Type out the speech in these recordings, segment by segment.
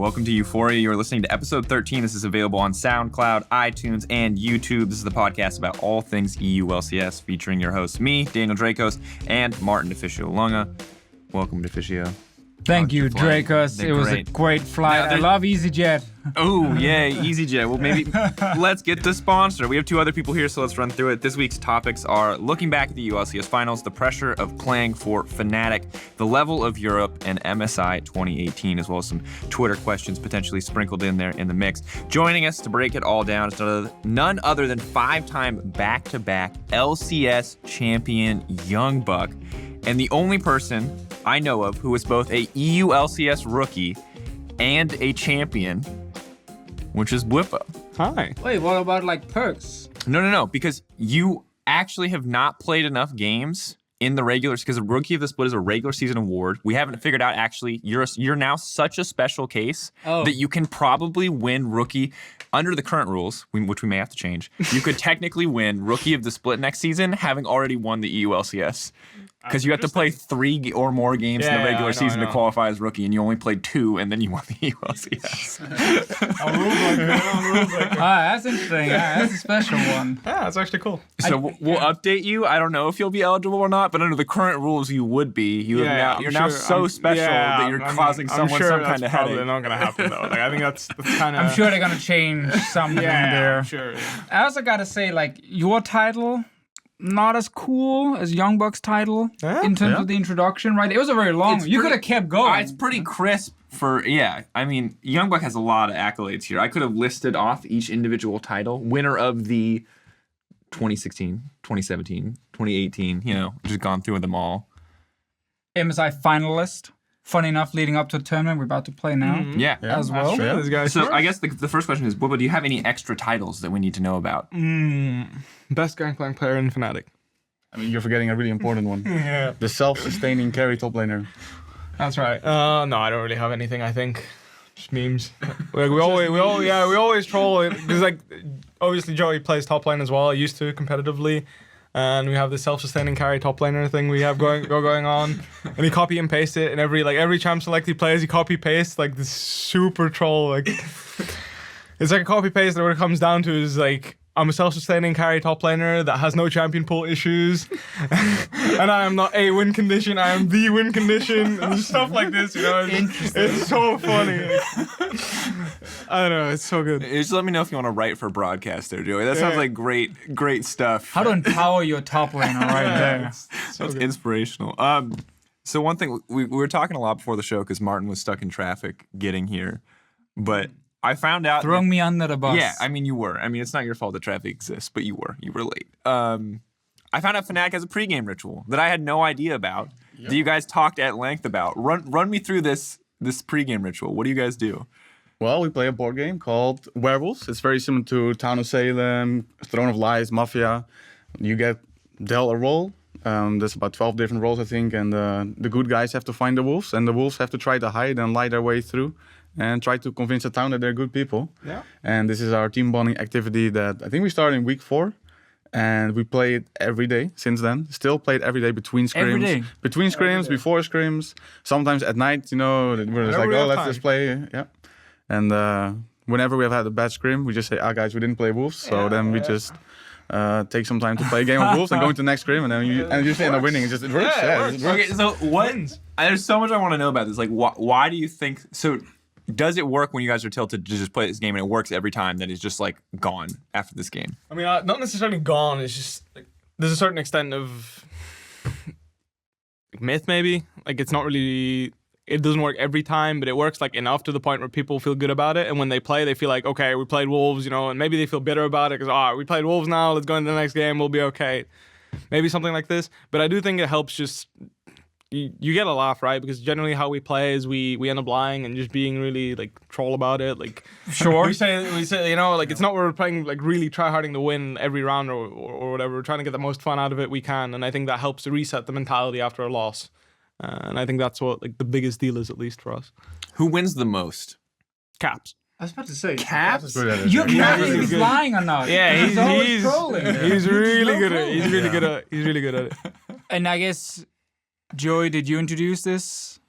Welcome to EUphoria. You're listening to episode 13. This is available on SoundCloud, iTunes, and YouTube. This is the podcast about all things EU LCS, featuring your hosts, me, Daniel Drakos, and Martin Deficio Lunga. Welcome, Deficio. Thank you, Drakos. It was a great flight. I love EasyJet. Oh, yay, EasyJet. Well, maybe let's get the sponsor. We have two other people here, so let's run through it. This week's topics are looking back at the EU LCS Finals, the pressure of playing for Fnatic, the level of Europe, and MSI 2018, as well as some Twitter questions potentially sprinkled in there in the mix. Joining us to break it all down is none other than five-time back-to-back LCS champion Youngbuck, and the only person I know of who is both a EU LCS rookie and a champion, which is Bwipo. Hi. Wait, what about like perks? No, because you actually have not played enough games in the regulars, because the Rookie of the Split is a regular season award. We haven't figured out, actually, you're now such a special case that you can probably win Rookie under the current rules, which we may have to change. You could technically win Rookie of the Split next season, having already won the EU LCS. Because you have to play 3 or more games in the regular season to qualify as rookie, and you only played 2, and then you won the EU LCS. That's interesting. That's a special one. Yeah, that's actually cool. So we'll update you. I don't know if you'll be eligible or not, but under the current rules, you would be. You're now so special that you're causing someone some kind of headache. That's probably not going to happen, though. Like, I think that's kind of... I'm sure they're going to change something there. I'm sure. I also got to say, like, your title... not as cool as Youngbuck's title in terms of the introduction, right? It was a very long. You could have kept going. It's pretty crisp for I mean, Youngbuck has a lot of accolades here. I could have listed off each individual title. Winner of the 2016, 2017, 2018. Just gone through them all. MSI finalist. Funny enough, leading up to the tournament we're about to play now. As well. So I guess the first question is, Bwipo, do you have any extra titles that we need to know about? Best gangplank player in Fnatic. I mean, you're forgetting a really important one. The self-sustaining carry top laner. That's right. No, I don't really have anything, I think. Just memes. Like, we always troll it. Because, like, obviously Joey plays top lane as well. I used to competitively. And we have the self-sustaining carry top laner thing we have going on. And he copy and paste it. And every champ select he plays, he copy paste like this super troll. Like, it's like a copy paste that what it comes down to is like, I'm a self-sustaining carry top laner that has no champion pool issues. And I am not a win condition, I am the win condition. And stuff like this, It's so funny. I don't know, it's so good. Just let me know if you want to write for broadcast there, Joey. That sounds like great stuff. How to empower your top laner right there. That's inspirational. So one thing, we were talking a lot before the show because Martin was stuck in traffic getting here. But I found out... Throwing me under the bus. Yeah, I mean, you were. I mean, it's not your fault that traffic exists, but you were. You were late. I found out Fnatic has a pregame ritual that I had no idea about, that you guys talked at length about. Run me through this pregame ritual. What do you guys do? Well, we play a board game called Werewolves. It's very similar to Town of Salem, Throne of Lies, Mafia. You get dealt a role. There's about 12 different roles, I think, and the good guys have to find the wolves, and the wolves have to try to hide and lie their way through and try to convince the town that they're good people. Yeah. And this is our team bonding activity that I think we started in week 4. And we play it every day since then. Still play it every day between scrims. Every day? Between scrims, before scrims. Sometimes at night, we're just like, let's just play. Yeah. And whenever we have had a bad scrim, we just say, guys, we didn't play wolves. So then we just take some time to play a game of wolves and go into the next scrim. And then usually end up winning. It works. Yeah, it works. Okay, so what? There's so much I want to know about this. Like, why do you think... So does it work when you guys are tilted to just play this game and it works every time, that it's just like gone after this game? I mean, not necessarily gone. It's just like, there's a certain extent of myth, maybe. Like, it's not really... It doesn't work every time, but it works like enough to the point where people feel good about it. And when they play, they feel like, okay, we played wolves, and maybe they feel bitter about it because, we played wolves now, let's go into the next game, we'll be okay. Maybe something like this. But I do think it helps just... You get a laugh, right? Because generally how we play is we end up lying and just being really like troll about it. Like, sure. we say it's not we're playing like really try harding to win every round or whatever. We're trying to get the most fun out of it we can, and I think that helps to reset the mentality after a loss. And I think that's what like the biggest deal is, at least for us. Who wins the most? Caps. I was about to say Caps. You're capping he's lying or not? Yeah, he's trolling. He's really good at it. He's really good at it. And I guess, Joey, did you introduce this?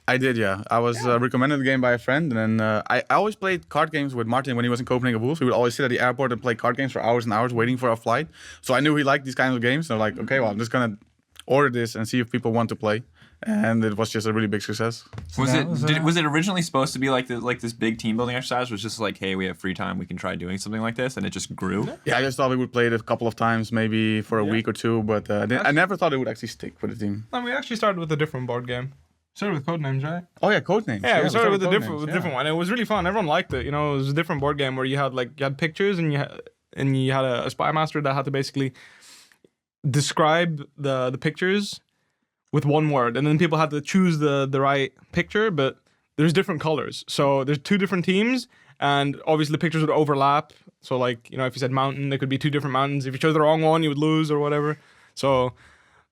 I did, yeah. I was recommended the game by a friend, and then I always played card games with Martin when he was in Copenhagen Wolves. We would always sit at the airport and play card games for hours and hours waiting for our flight. So I knew he liked these kinds of games. So I'm like, okay, well, I'm just gonna order this and see if people want to play. And it was just a really big success. Was it originally supposed to be like this big team building exercise? Was just like, hey, we have free time, we can try doing something like this, and it just grew. Yeah, I just thought we would play it a couple of times, maybe for a week or two, but I never thought it would actually stick with the team. No, we actually started with a different board game. Started with Codenames, right? Oh yeah, Codenames. Yeah, we started with a different one. It was really fun. Everyone liked it. You know, it was a different board game where you had pictures and you had a spy master that had to basically describe the pictures with one word, and then people had to choose the right picture, but there's different colors. So there's two different teams, and obviously the pictures would overlap. So like, you know, if you said mountain, there could be two different mountains. If you chose the wrong one, you would lose or whatever. So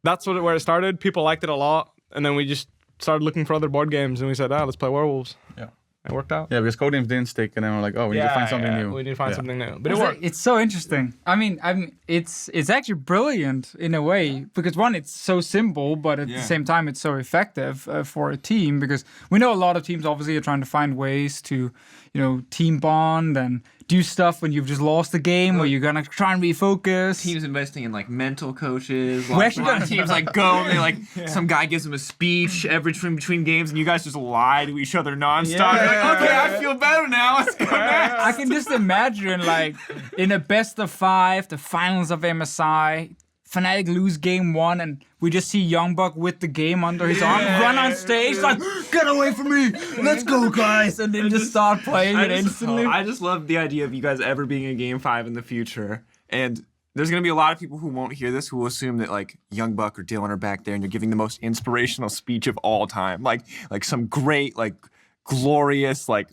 that's where it started. People liked it a lot, and then we just started looking for other board games, and we said, let's play Werewolves. Yeah. It worked out. Yeah, because Codenames didn't stick, and then we're like, we need to find something new. We need to find something new. But it worked. It's so interesting. I mean, it's actually brilliant in a way, because one, it's so simple, but at the same time, it's so effective for a team, because we know a lot of teams obviously are trying to find ways to, you know, team bond and do stuff when you've just lost the game, where you're gonna try and refocus. Teams investing in like mental coaches. A lot of teams like go and they some guy gives them a speech between games, and you guys just lie to each other nonstop. You're like, okay, I feel better now. Let's go next. I can just imagine, like, in a best of 5, the finals of MSI, Fnatic lose game 1, and we just see Youngbuck with the game under his arm, run on stage, like, get away from me, let's go, guys, and then just start playing it instantly. I just love the idea of you guys ever being in game 5 in the future, and there's gonna be a lot of people who won't hear this who will assume that like Youngbuck or Dylan are back there and you're giving the most inspirational speech of all time, like some great like glorious like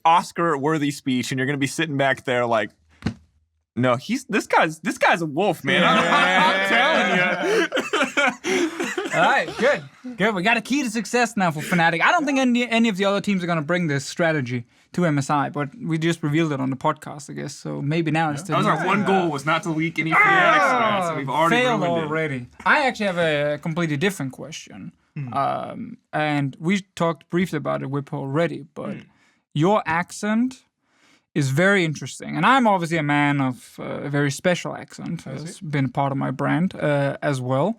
Oscar-worthy speech, and you're gonna be sitting back there like, no, this guy's a wolf, man. I'm telling you. All right, good. We got a key to success now for Fnatic. I don't think any of the other teams are gonna bring this strategy to MSI, but we just revealed it on the podcast, I guess. So maybe now it's that was our one goal, was not to leak any Fnatic stats, so we've already failed ruined already. it. I actually have a completely different question, and we talked briefly about it, Bwipo, already. But your accent is very interesting, and I'm obviously a man of a very special accent. It's been a part of my brand as well.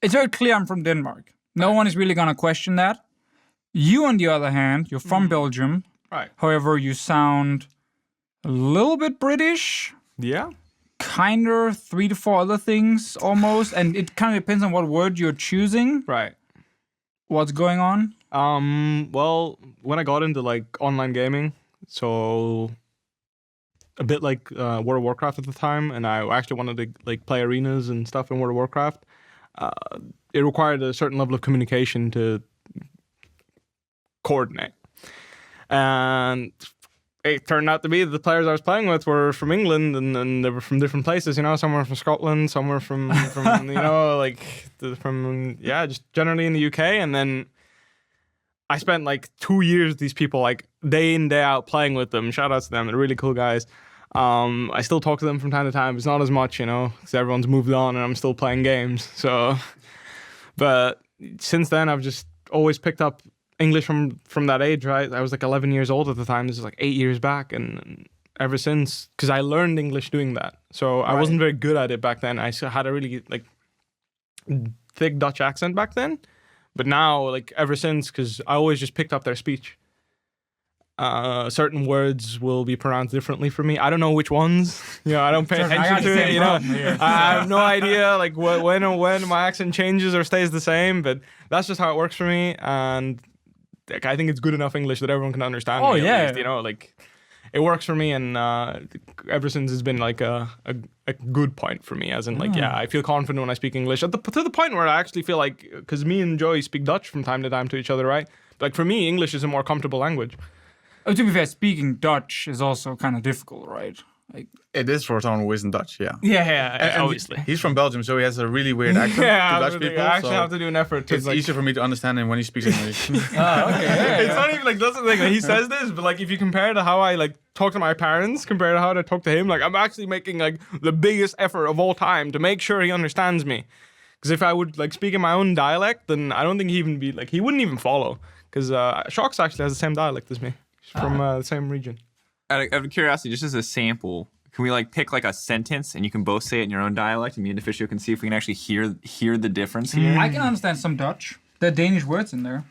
It's very clear I'm from Denmark. No one is really gonna question that. You, on the other hand, you're from Belgium. Right. However, you sound a little bit British. Yeah. Kind of 3 to 4 other things almost, and it kind of depends on what word you're choosing. Right. What's going on? Well, when I got into like online gaming, so a bit like World of Warcraft at the time, and I actually wanted to like play arenas and stuff in World of Warcraft. It required a certain level of communication to coordinate. And it turned out to be that the players I was playing with were from England, and they were from different places, you know, some were from Scotland, some were from you know, like, just generally in the UK. And then I spent like 2 years with these people, like day in, day out playing with them. Shout out to them, they're really cool guys. I still talk to them from time to time. It's not as much, you know, because everyone's moved on and I'm still playing games. So, but since then I've just always picked up English from that age, right? I was like 11 years old at the time. This is like 8 years back, and ever since, because I learned English doing that. So I wasn't very good at it back then. I had a really like thick Dutch accent back then, but now like ever since, because I always just picked up their speech. Certain words will be pronounced differently for me. I don't know which ones. You know, I don't pay attention to it. You know, I have no idea like when my accent changes or stays the same. But that's just how it works for me, and like, I think it's good enough English that everyone can understand me. At least, you know, like it works for me, and ever since it's been like a good point for me. As in, like, I feel confident when I speak English. To the point where I actually feel like, because me and Joey speak Dutch from time to time to each other, right? Like for me, English is a more comfortable language. Oh, to be fair, speaking Dutch is also kind of difficult, right? Like, it is for someone who isn't Dutch, yeah. Yeah, obviously. He's from Belgium, so he has a really weird accent to Dutch people. I actually have to do an effort to. It's easier for me to understand him when he speaks English. Okay. It's not even like that's the thing. Like, he says this, but like if you compare to how I like talk to my parents compared to how I talk to him, like I'm actually making like the biggest effort of all time to make sure he understands me. Because if I would like speak in my own dialect, then I don't think he wouldn't even follow. Because Shox actually has the same dialect as me. He's from the same region. Out of curiosity, just as a sample, can we like pick like a sentence and you can both say it in your own dialect, and me and Deficio can see if we can actually hear the difference here? I can understand some Dutch. There are Danish words in there.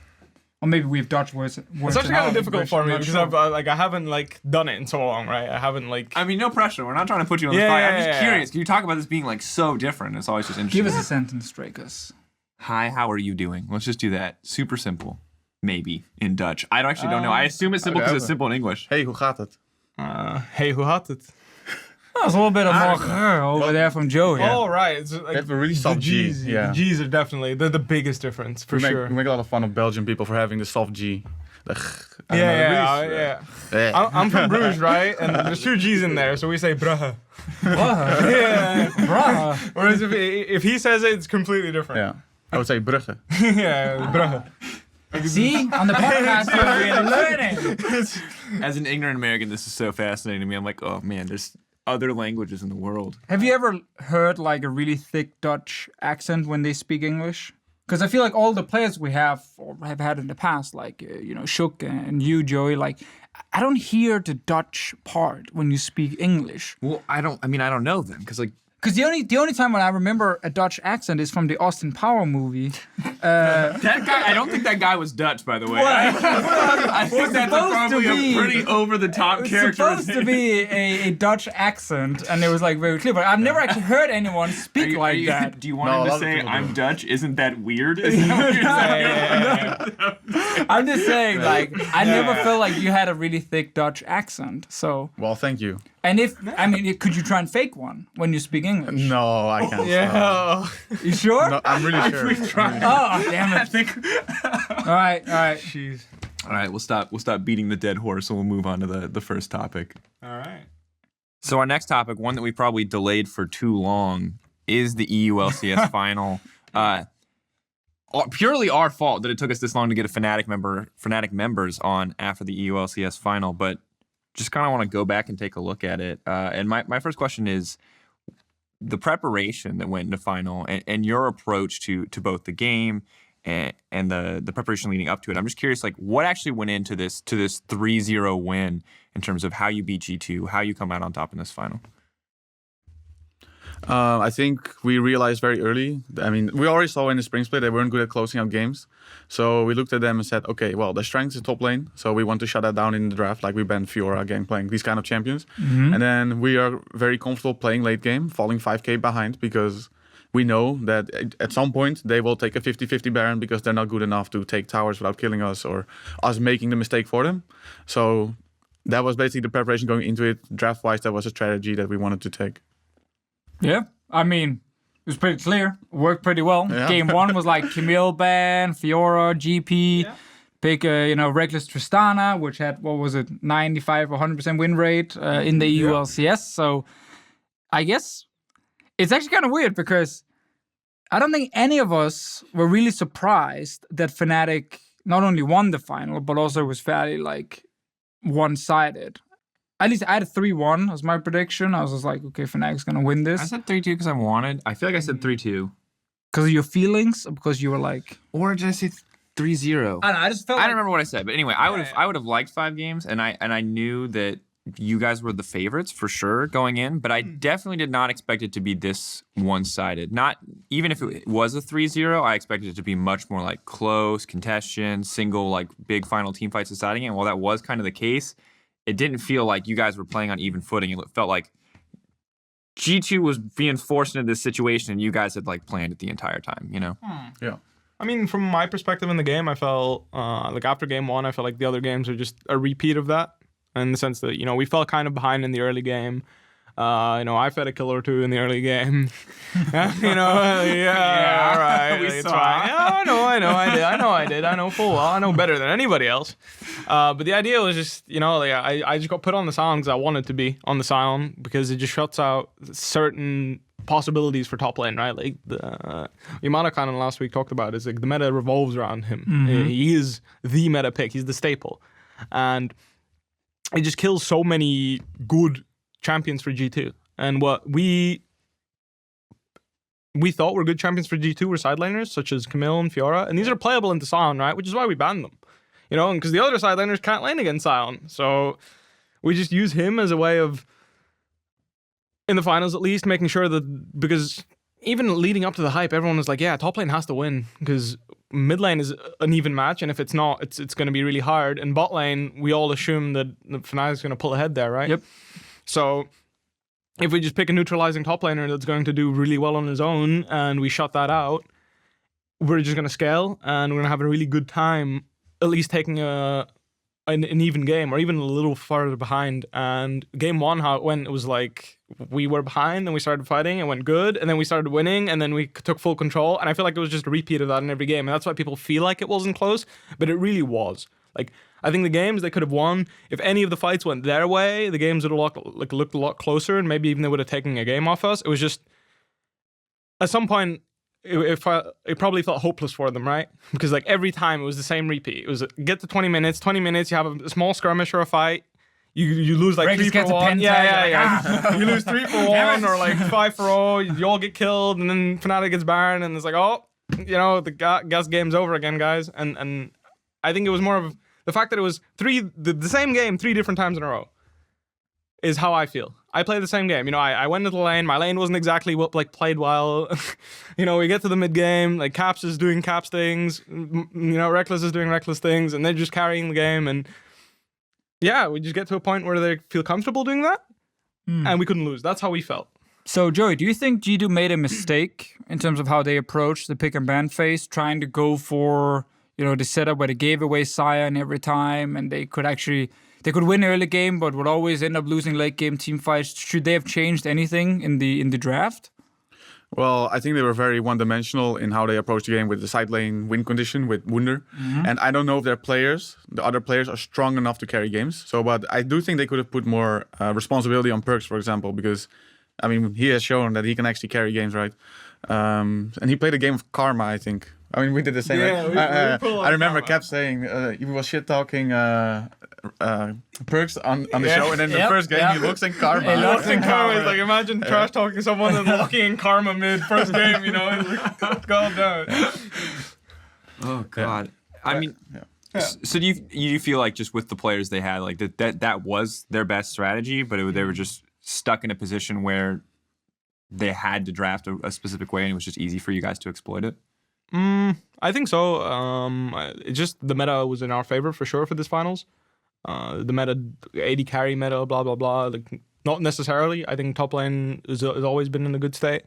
Or maybe we have Dutch words. It's actually kind of difficult for me because I haven't like done it in so long, right? I haven't like. I mean, no pressure. We're not trying to put you on the spot. I'm just curious. Can you talk about this being like so different? It's always just interesting. Give us a sentence, Drakus. Hi, how are you doing? Let's just do that. Super simple. Maybe in Dutch. I don't know. I assume it's simple because it's simple in English. Hey, hoe gaat het? Hey, hoe gaat het? Oh, it's a little bit of more over there from Joe. Yeah. Oh, right. It's like They have a really soft G. Yeah. The G's are definitely the biggest difference, for sure. We make a lot of fun of Belgian people for having the soft G. Yeah. I'm from Bruges, right? And there's 2 G's in there, so we say Brugge. Yeah. Bruh. Whereas if he says it, it's completely different. Yeah. I would say Brugge. Yeah, Brugge. See? On the podcast, we're learning. As an ignorant American, this is so fascinating to me. I'm like, oh man, there's other languages in the world. Have you ever heard like a really thick Dutch accent when they speak English? Because I feel like all the players we have or have had in the past, like Shook and you, Joey, like I don't hear the Dutch part when you speak English. Well, I don't know them because like. Because the only time when I remember a Dutch accent is from the Austin Power movie. That guy, I don't think that guy was Dutch, by the way. I think that's probably a pretty over-the-top character. It's supposed to be a Dutch accent, and it was like very clear. But I've never actually heard anyone speak like that. Do you want him to say, I'm Dutch? Isn't that weird? Is that what you're saying? I'm just saying, like, I never felt like you had a really thick Dutch accent. So. Well, thank you. And could you try and fake one when you speak English? No, I can't. Yeah. You sure? No, I'm really sure. We've tried. Oh, damn it. All right. Jeez. All right, we'll stop beating the dead horse and we'll move on to the first topic. All right. So our next topic, one that we probably delayed for too long, is the EU LCS final. Purely our fault that it took us this long to get a Fnatic members on after the EU LCS final, but just kind of want to go back and take a look at it. And my first question is the preparation that went into final and your approach to both the game and the preparation leading up to it. I'm just curious, like, what actually went into this 3-0 win in terms of how you beat G2, how you come out on top in this final? I think we realized very early. I mean, we already saw in the spring split they weren't good at closing out games. So we looked at them and said, okay, well, their strength is top lane. So we want to shut that down in the draft, like we banned Fiora game playing these kind of champions. Mm-hmm. And then we are very comfortable playing late game, falling 5k behind because we know that at some point they will take a 50-50 Baron because they're not good enough to take towers without killing us or us making the mistake for them. So that was basically the preparation going into it. Draft-wise, that was a strategy that we wanted to take. Yeah, I mean, it was pretty clear. Worked pretty well. Yeah. Game 1 was like Camille ban, Fiora, GP, pick Reckless Tristana, which had, 95 or 100% win rate in the EU LCS. So I guess it's actually kind of weird because I don't think any of us were really surprised that Fnatic not only won the final, but also was fairly like one-sided. At least I had a 3-1 as my prediction. I was just like, okay, Fnatic's going to win this. I said 3-2 because I feel like I said 3-2. Because of your feelings? Or because you were like... Or did I say 3-0? I don't know, I just felt I don't remember what I said. But anyway, I would have liked 5 games. And I knew that you guys were the favorites for sure going in. But I definitely did not expect it to be this one-sided. Not even if it was a 3-0, I expected it to be much more like close, contention, single, like big final team fights deciding it. And while that was kind of the case... it didn't feel like you guys were playing on even footing. It felt like G2 was being forced into this situation and you guys had like planned it the entire time, you know? Yeah. I mean, from my perspective in the game, I felt like after game 1, I felt like the other games are just a repeat of that in the sense that, we fell kind of behind in the early game. I've had a kill or 2 in the early game. All right. We it's saw. fine. I did. I know full well. I know better than anybody else. But the idea was just, I just got put on the Silent because I wanted to be on the Silent because it just shuts out certain possibilities for top lane, right? Like the Yamada kind of last week talked about is like the meta revolves around him. Mm-hmm. He is the meta pick. He's the staple. And it just kills so many good champions for G2. And what we we thought were good champions for G2 were side laners, such as Camille and Fiora, and these are playable into Sion, right? Which is why we banned them, you know, because the other side laners can't lane against Sion, so we just use him as a way of, in the finals at least, making sure that, because even leading up to the hype, everyone was like, yeah, top lane has to win, because mid lane is an even match, and if it's not, it's going to be really hard. And bot lane, we all assume that Fnatic is going to pull ahead there, right? Yep. So if we just pick a neutralizing top laner that's going to do really well on his own, and we shut that out, we're just going to scale, and we're going to have a really good time, at least taking an even game, or even a little farther behind. And game one, how it went, it was like we were behind, and we started fighting, it went good, and then we started winning, and then we took full control. And I feel like it was just a repeat of that in every game, and that's why people feel like it wasn't close, but it really was. Like, I think the games they could have won, if any of the fights went their way, the games would have looked a lot closer, and maybe even they would have taken a game off us. It was just, at some point, it probably felt hopeless for them, right? Because like every time it was the same repeat. It was get to 20 minutes, you have a small skirmish or a fight, you lose like Ragers 3 for 1. Yeah. You lose 3 for 1 or like 5 for 0, you all get killed, and then Fnatic gets banned, and it's like, oh, you know, the guess game's over again, guys. And I think it was more of the fact that it was the same game 3 different times in a row is how I feel. I played the same game. You know, I went into the lane. My lane wasn't exactly what played well. You know, we get to the mid game. Like Caps is doing Caps things. You know, Reckless is doing Reckless things, and they're just carrying the game. And yeah, we just get to a point where they feel comfortable doing that, and we couldn't lose. That's how we felt. So, Joey, do you think G2 made a mistake in terms of how they approached the pick and ban phase, trying to go for, you know, the setup where they gave away Sion every time, and they could win early game, but would always end up losing late game team fights? Should they have changed anything in the draft? Well, I think they were very one-dimensional in how they approached the game with the side lane win condition with Wunder. And I don't know if the other players are strong enough to carry games. So, but I do think they could have put more responsibility on Perks, for example, because, I mean, he has shown that he can actually carry games, right? And he played a game of Karma, I think. I mean, we did the same. Yeah, right? we I remember Cap saying he was shit-talking Perks on the show, and then the first game he looks in Karma. He looks in Karma. It's like, imagine trash talking someone and locking in Karma mid first game, you know? It's like, what's going down? Oh, God. I mean, so do you feel like just with the players they had, like that was their best strategy, but they were just stuck in a position where they had to draft a specific way, and it was just easy for you guys to exploit it? I think so. It just, the meta was in our favor for sure for this finals. The meta, 80 carry meta, blah, blah, blah. Like, not necessarily. I think top lane has always been in a good state.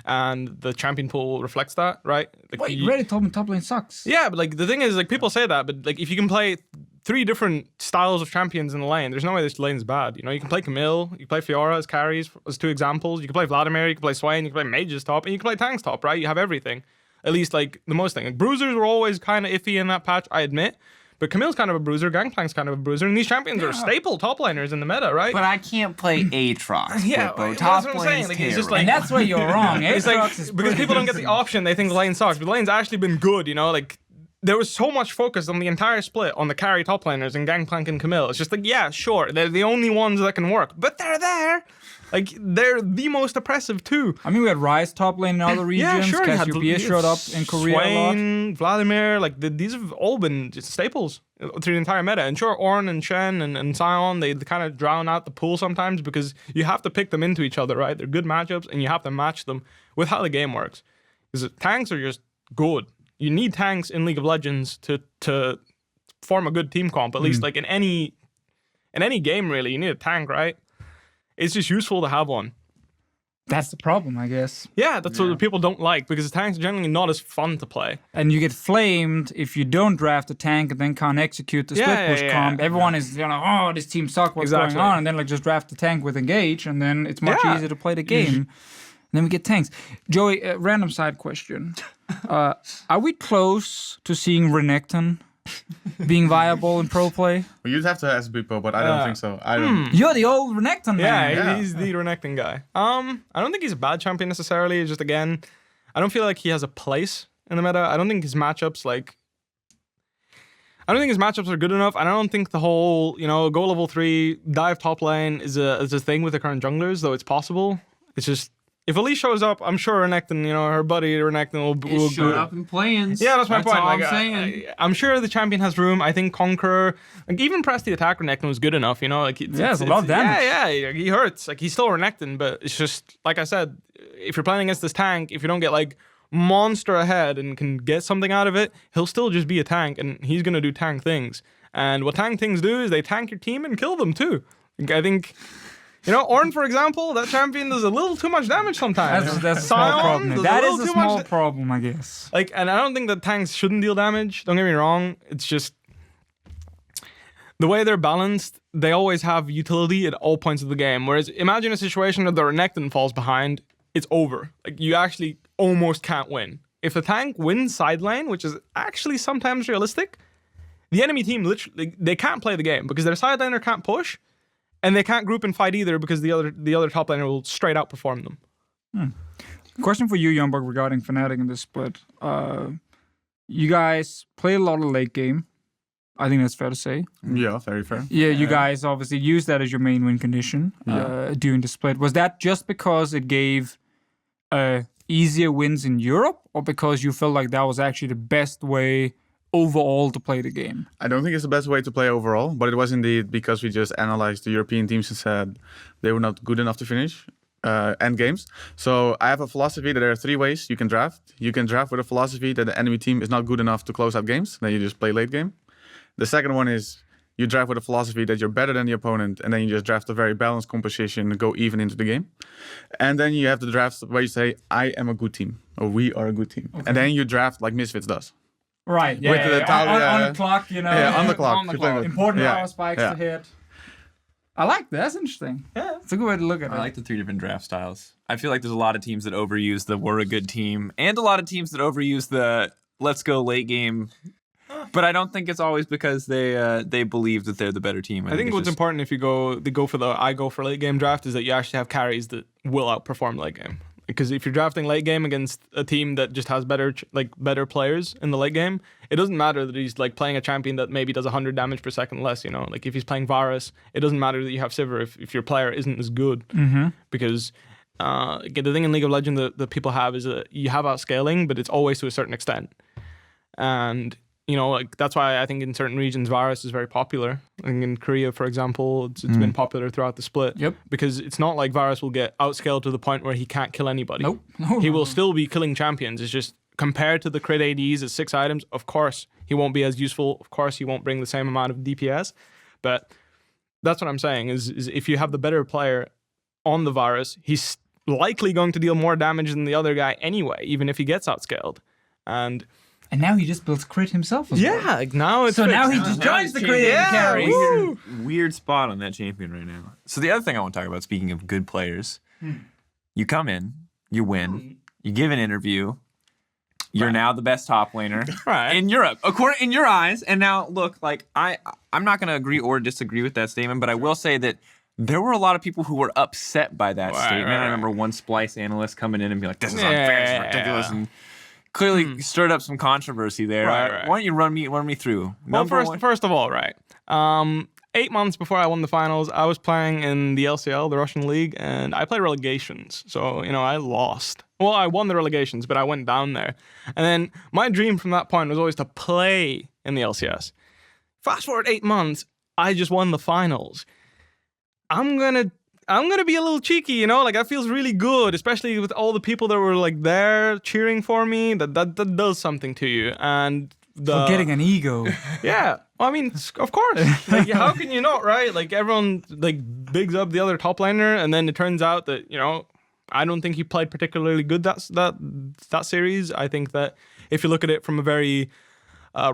And the champion pool reflects that, right? Like, Wait, you already told me top lane sucks. Yeah, but like the thing is, like people say that, but like if you can play 3 different styles of champions in the lane, there's no way this lane is bad. You know, you can play Camille, you can play Fiora as carries, as 2 examples. You can play Vladimir, you can play Swain, you can play Mages top, and you can play tanks top, right? You have everything. At least like the most thing. Like, bruisers were always kind of iffy in that patch, I admit. But Camille's kind of a bruiser, Gangplank's kind of a bruiser, and these champions are staple top laners in the meta, right? But I can't play Aatrox. Yeah, Bwipo. that's Top what I'm saying. Like, lane's it's just terrible. like, And that's where you're wrong. it's like, because people don't get the option, they think the lane sucks, but the lane's actually been good, you know? Like, there was so much focus on the entire split on the carry top laners and Gangplank and Camille. It's just like, yeah, sure, they're the only ones that can work, but they're there. Like, they're the most oppressive too. I mean, we had Ryze top lane in other regions. Yeah, sure. Cassiopeia showed up in Korea Swain, a lot. Vladimir, like these have all been just staples through the entire meta. And sure, Ornn and Shen and Sion, they kind of drown out the pool sometimes because you have to pick them into each other, right? They're good matchups, and you have to match them with how the game works. Because tanks are just good. You need tanks in League of Legends to form a good team comp. At least like in any game, really, you need a tank, right? It's just useful to have one. That's the problem, I guess. Yeah, that's what people don't like, because tanks are generally not as fun to play. And you get flamed if you don't draft a tank and then can't execute the split push comp. Everyone is, you know, oh, this team sucks, what's going on? And then like just draft the tank with engage, and then it's much easier to play the game. And then we get tanks. Joey, random side question. Are we close to seeing Renekton being viable in pro play? Well, you'd have to ask Bwipo, but I don't think so. I don't. You're the old Renekton man. Yeah, he's the Renekton guy. I don't think he's a bad champion necessarily. Just again, I don't feel like he has a place in the meta. I don't think his matchups are good enough. And I don't think the whole, you know, go level 3, dive top lane is a thing with the current junglers, though it's possible. It's just, if Elise shows up, I'm sure Renekton, her buddy Renekton will Showed up in play-ins. Yeah, that's my point. All Like, I'm saying. I'm sure the champion has room. I think Conqueror, like even Press the attack Renekton was good enough. Like it's a lot of damage. Yeah, he hurts. Like he's still Renekton, but it's just like I said, if you're playing against this tank, if you don't get like monster ahead and can get something out of it, he'll still just be a tank, and he's gonna do tank things. And what tank things do is they tank your team and kill them too. I think. Ornn, for example, that champion does a little too much damage sometimes. That's a small problem. That is a small problem, I guess. Like, and I don't think that tanks shouldn't deal damage. Don't get me wrong. It's just the way they're balanced. They always have utility at all points of the game. Whereas, imagine a situation where the Renekton falls behind. It's over. Like, you actually almost can't win. If the tank wins side lane, which is actually sometimes realistic, the enemy team literally they can't play the game because their side laner can't push. And they can't group and fight either because the other top laner will straight outperform them. Question for you, Youngbuck, regarding Fnatic in this split. You guys play a lot of late game. I think that's fair to say. Yeah, very fair. Yeah, you guys obviously use that as your main win condition during the split. Was that just because it gave easier wins in Europe, or because you felt like that was actually the best way overall to play the game? I don't think it's the best way to play overall, but it was indeed because we just analyzed the European teams and said they were not good enough to finish end games. So I have a philosophy that there are 3 ways you can draft. You can draft with a philosophy that the enemy team is not good enough to close out games, then you just play late game. The second one is you draft with a philosophy that you're better than the opponent, and then you just draft a very balanced composition and go even into the game. And then you have the drafts where you say, I am a good team, or we are a good team. Okay. And then you draft like Misfits does. Right, yeah. With the on the clock, Yeah, on the clock. On the clock. Important power spikes to hit. I like that. That's interesting. Yeah, it's a good way to look at it. I like the 3 different draft styles. I feel like there's a lot of teams that overuse the we're a good team, and a lot of teams that overuse the let's go late game. But I don't think it's always because they believe that they're the better team. I think what's important if you go for the I go for late game draft is that you actually have carries that will outperform late game. Because if you're drafting late game against a team that just has better players in the late game, it doesn't matter that he's like playing a champion that maybe does 100 damage per second less. Like if he's playing Varus, it doesn't matter that you have Sivir if your player isn't as good. Mm-hmm. Because the thing in League of Legends that people have is that you have outscaling, but it's always to a certain extent. And like that's why I think in certain regions Varus is very popular. I think in Korea, for example, it's been popular throughout the split. Yep. Because it's not like Varus will get outscaled to the point where he can't kill anybody. Nope. He will still be killing champions. It's just compared to the crit ADs at 6 items, of course he won't be as useful. Of course he won't bring the same amount of DPS. But that's what I'm saying is if you have the better player on the Varus, he's likely going to deal more damage than the other guy anyway, even if he gets outscaled. And now he just builds crit himself as well. Like now it's fixed. Now he just joins the crit carry. Weird spot on that champion right now. So the other thing I want to talk about, speaking of good players, you come in, you win, you give an interview, you're now the best top laner in Europe, according in your eyes. And now look, like I'm not going to agree or disagree with that statement, but I will say that there were a lot of people who were upset by that statement. I remember one Splice analyst coming in and being like, "This is unfair, this is ridiculous," and clearly stirred up some controversy there. Why don't you run me through? Well, first of all, 8 months before I won the finals, I was playing in the LCL, the Russian league, and I played relegations. So, I lost. Well, I won the relegations, but I went down there. And then my dream from that point was always to play in the LCS. Fast forward 8 months, I just won the finals. I'm gonna be a little cheeky, like that feels really good, especially with all the people that were like there cheering for me. That does something to you, and for getting an ego. Yeah, well, I mean, of course. Like, how can you not, right? Like everyone like bigs up the other top laner, and then it turns out that I don't think he played particularly good that series. I think that if you look at it from a very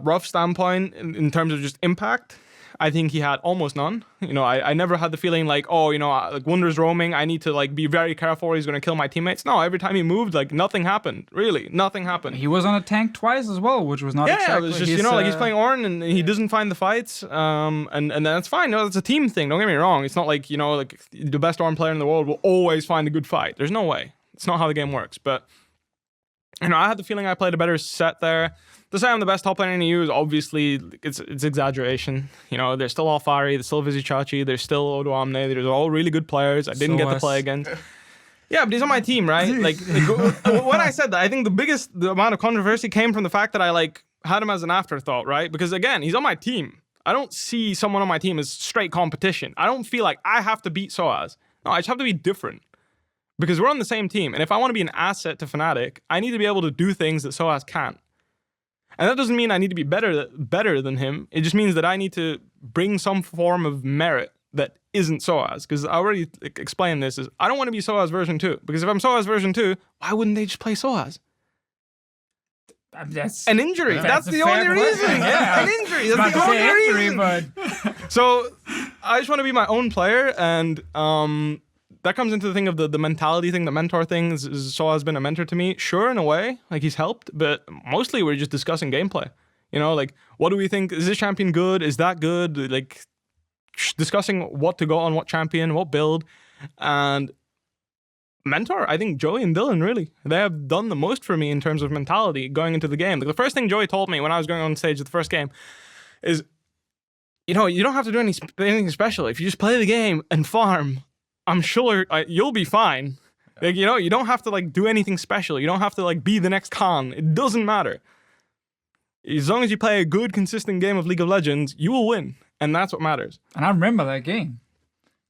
rough standpoint in terms of just impact, I think he had almost none. I never had the feeling like, like Wunder's roaming, I need to like be very careful or he's going to kill my teammates. No, every time he moved, like nothing happened. Really, nothing happened. He was on a tank twice as well, which was not exactly. Yeah, it was just, like he's playing Ornn and he doesn't find the fights. And that's fine. No, it's a team thing. Don't get me wrong. It's not like, like the best Ornn player in the world will always find a good fight. There's no way. It's not how the game works. But, I had the feeling I played a better set there. To say I'm the best top laner in EU is obviously, it's exaggeration. There's still Alfari, there's still Vizichachi, there's still Odoamne, there's all really good players I didn't get to play against. Yeah, but he's on my team, right? Like when I said that, I think the amount of controversy came from the fact that I like had him as an afterthought, right? Because again, he's on my team. I don't see someone on my team as straight competition. I don't feel like I have to beat Soaz. No, I just have to be different. Because we're on the same team. And if I want to be an asset to Fnatic, I need to be able to do things that Soaz can't. And that doesn't mean I need to be better than him. It just means that I need to bring some form of merit that isn't Soaz. Because I already explained this, is I don't want to be Soaz version 2. Because if I'm Soaz version 2, why wouldn't they just play Soaz? That's An injury. That's the only reason. Yeah. An injury. That's the only reason. But So I just want to be my own player, and that comes into the thing of the mentality thing, the mentor thing. Soaz has been a mentor to me. Sure, in a way, like he's helped, but mostly we're just discussing gameplay. You know, like what do we think? Is this champion good? Is that good? Like discussing what to go on, what champion, what build, and mentor. I think Joey and Dylan really they have done the most for me in terms of mentality going into the game. Like the first thing Joey told me when I was going on stage at the first game is, you know, you don't have to do anything special. If you just play the game and farm, I'm sure you'll be fine. Like, you know, you don't have to like do anything special. You don't have to like be the next Khan. It doesn't matter. As long as you play a good, consistent game of League of Legends, you will win. And that's what matters. and I remember that game.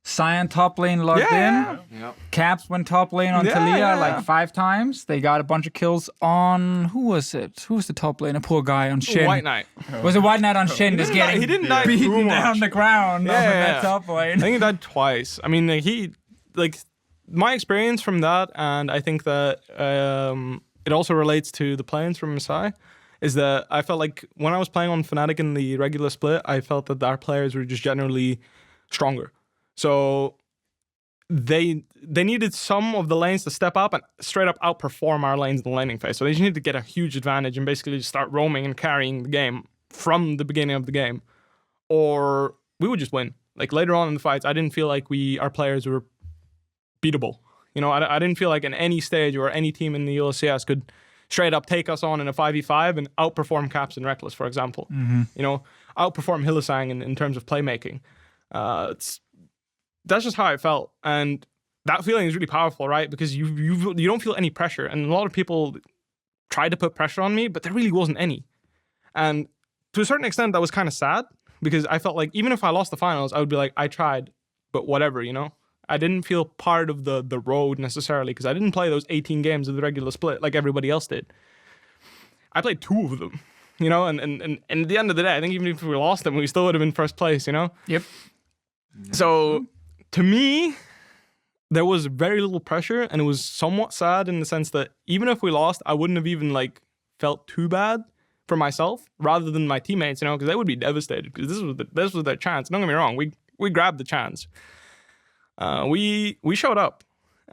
Cyan top lane logged in. Yep. Caps went top lane on Yeah, Talia yeah. like 5 times. They got a bunch of kills on who was it? Who was the top lane? A poor guy on Shin. White Knight. Was it White Knight on Shin? Just getting He didn't die beaten too down much. the ground off of Yeah. that top I lane. think he died twice. I mean, my experience from that, and I think that it also relates to the play-ins from MSI, is that I felt like when I was playing on Fnatic in the regular split, I felt that our players were just generally stronger. So they needed some of the lanes to step up and straight up outperform our lanes in the laning phase. So they just need to get a huge advantage and basically just start roaming and carrying the game from the beginning of the game, or we would just win. Like later on in the fights, I didn't feel like our players were beatable. You know, I didn't feel like in any stage or any team in the LCS could straight up take us on in a 5v5 and outperform Caps and Reckless, for example. You know, outperform Hylissang in terms of playmaking. That's just how I felt, and that feeling is really powerful, right? Because you don't feel any pressure, and a lot of people tried to put pressure on me, but there really wasn't any. And to a certain extent, that was kind of sad because I felt like even if I lost the finals, I would be like, I tried, but whatever, you know. I didn't feel part of the road necessarily because I didn't play those 18 games of the regular split like everybody else did. I played 2 of them, you know, and at the end of the day, I think even if we lost them, we still would have been first place, you know. Yep. So to me, there was very little pressure, and it was somewhat sad in the sense that even if we lost, I wouldn't have even like felt too bad for myself rather than my teammates, you know, because they would be devastated because this was their chance. Don't get me wrong, we grabbed the chance. We showed up,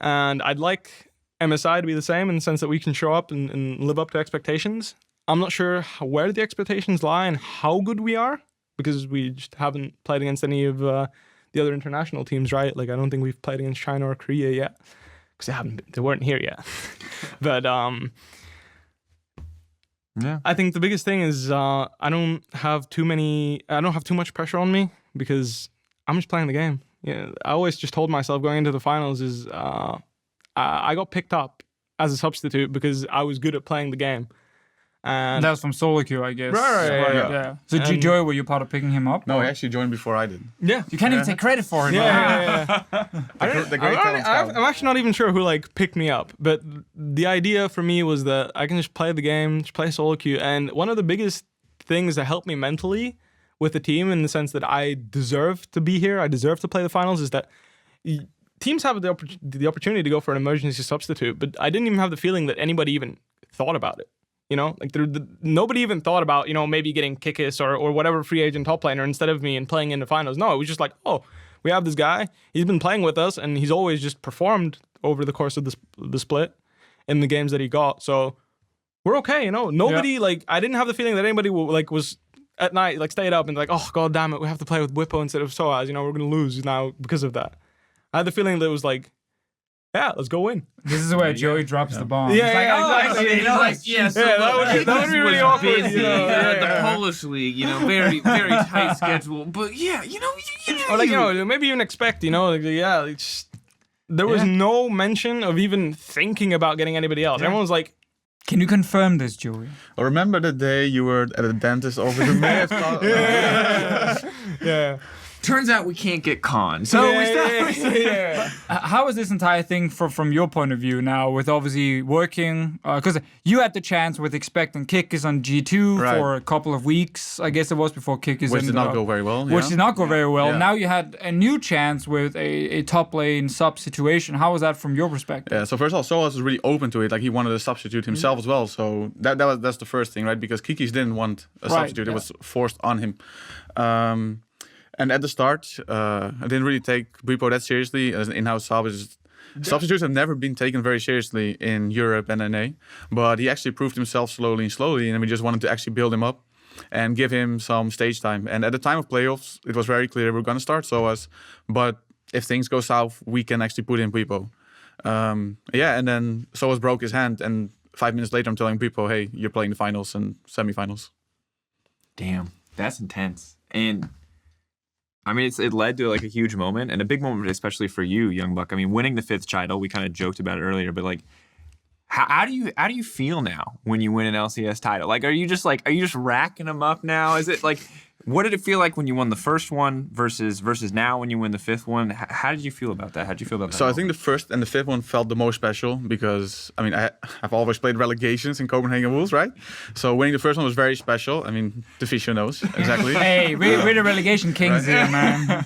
and I'd like MSI to be the same in the sense that we can show up and live up to expectations. I'm not sure where the expectations lie and how good we are because we just haven't played against any of the other international teams, right? Like I don't think we've played against China or Korea yet because they weren't here yet. But Yeah. I think the biggest thing is I don't have too much pressure on me because I'm just playing the game. Yeah, I always just told myself going into the finals is I got picked up as a substitute because I was good at playing the game. And That was from solo queue, I guess. Right, yeah. So And- Joey, were you part of picking him up? No, or- he actually joined before I did. yeah. You can't even take credit for it. Yeah. The great talent scout. I'm actually not even sure who like picked me up, but the idea for me was that I can just play the game, just play solo queue, and one of the biggest things that helped me mentally with the team in the sense that I deserve to be here, I deserve to play the finals, is that teams have the opportunity to go for an emergency substitute, but I didn't even have the feeling that anybody even thought about it. You know, like nobody even thought about, you know, maybe getting Kikis or whatever free agent top laner instead of me and playing in the finals. No, it was just like, oh, we have this guy. He's been playing with us, and he's always just performed over the course of the split in the games that he got. So we're okay, you know. Nobody like I didn't have the feeling that anybody was at night like stayed up and like, oh god damn it, we have to play with Bwipo instead of Soaz. You know, we're gonna lose now because of that. I had the feeling that it was like, yeah, let's go win. This is where Joey drops the bomb. Yeah, He's like, yeah, oh, exactly. You know, like, yeah, so Yeah, that would be really awkward. Busy, You know, the Polish league, you know, very, very tight schedule. But yeah, you know, Or like, you know, maybe even expect, you know, like, yeah, like, just there was no mention of even thinking about getting anybody else. Everyone was like, Can you confirm this, Joey? I remember the day you were at a dentist over the May of yeah. Turns out we can't get Khan. So we still. How is this entire thing from your point of view now, with obviously working? Because you had the chance with expecting Kickers on G2 for a couple of weeks, I guess it was, before Kickers which did not go very well. Which did not go very well. Yeah. Now you had a new chance with a top lane sub situation. How was that from your perspective? Yeah, so first of all, Soas was really open to it. Like, he wanted to substitute himself as well. So that's the first thing, right? Because Kikis didn't want a substitute. It was forced on him. And at the start, I didn't really take Bwipo that seriously as an in-house sub. Substitutes have never been taken very seriously in Europe and NA. But he actually proved himself slowly, and we just wanted to actually build him up and give him some stage time. And at the time of playoffs, it was very clear we're going to start Soas. But if things go south, we can actually put in Bwipo. And then Soas broke his hand, and 5 minutes later I'm telling Bwipo, hey, you're playing the finals and semifinals. Damn, that's intense. And I mean, it led to like a huge moment, and a big moment, especially for you, Youngbuck. I mean, winning the 5th title, we kind of joked about it earlier, but like, how do you feel now when you win an LCS title? Like, are you just racking them up now? Is it like, what did it feel like when you won the first one versus now when you win the 5th one? How did you feel about that? How did you feel about that? So I think the 1st and the 5th one felt the most special because, I mean, I've always played relegations in Copenhagen Wolves, right? So winning the 1st one was very special. I mean, Deficio knows, exactly. Hey, we're the relegation kings here, man.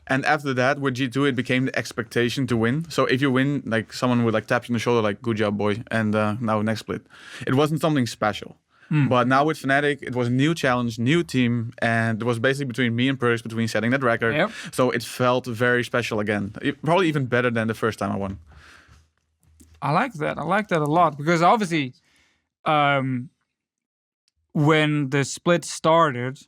And after that, with G2, it became the expectation to win. So if you win, like, someone would like tap you on the shoulder, like, good job, boy. And now next split. It wasn't something special. But now with Fnatic, it was a new challenge, new team, and it was basically between me and Perks between setting that record. Yep. So it felt very special again. Probably even better than the first time I won. I like that. I like that a lot because obviously, when the split started,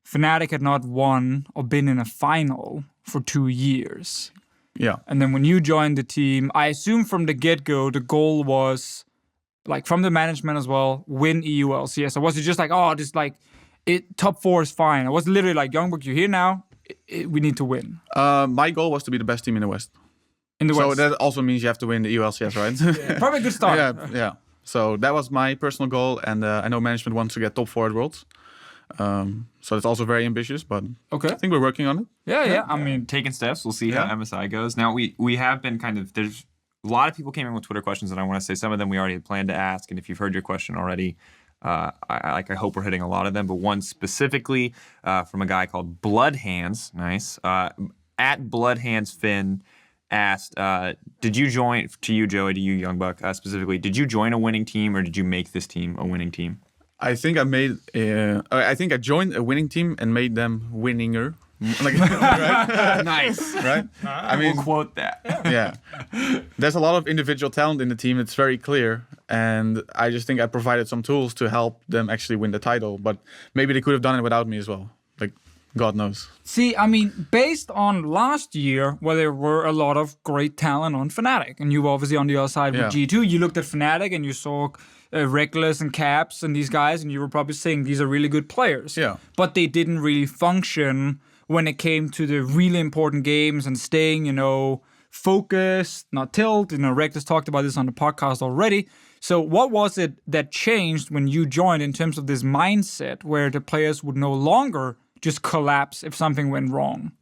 Fnatic had not won or been in a final for 2 years. Yeah. And then when you joined the team, I assume from the get-go, the goal was, like, from the management as well, win EU LCS. Or was it just like, top 4 is fine? It was literally like, Youngbuck, you're here now. We need to win. My goal was to be the best team in the West. In the So West. that also means you have to win the EU LCS, right? Probably a good start. yeah. So that was my personal goal, and I know management wants to get top 4 at Worlds. So it's also very ambitious, but Okay. I think we're working on it. Yeah. I mean, taking steps. We'll see how MSI goes. Now we have been there's a lot of people came in with Twitter questions, and I want to say some of them we already had planned to ask. And if you've heard your question already, I hope we're hitting a lot of them. But one specifically from a guy called Bloodhands, nice, at Bloodhands Finn asked, did you join, to you, Joey, to you, Youngbuck, specifically, did you join a winning team or did you make this team a winning team? I think I joined a winning team and made them winninger. Like, right? Nice. Right? I mean, We'll quote that. yeah. There's a lot of individual talent in the team. It's very clear. And I just think I provided some tools to help them actually win the title. But maybe they could have done it without me as well. Like, God knows. see, I mean, based on last year, where there were a lot of great talent on Fnatic, and you were obviously on the other side with G2, you looked at Fnatic and you saw Reckless and Caps and these guys, and you were probably saying these are really good players. Yeah. But they didn't really function when it came to the really important games and staying, focused, not tilt. Reckless talked about this on the podcast already. So what was it that changed when you joined in terms of this mindset where the players would no longer just collapse if something went wrong?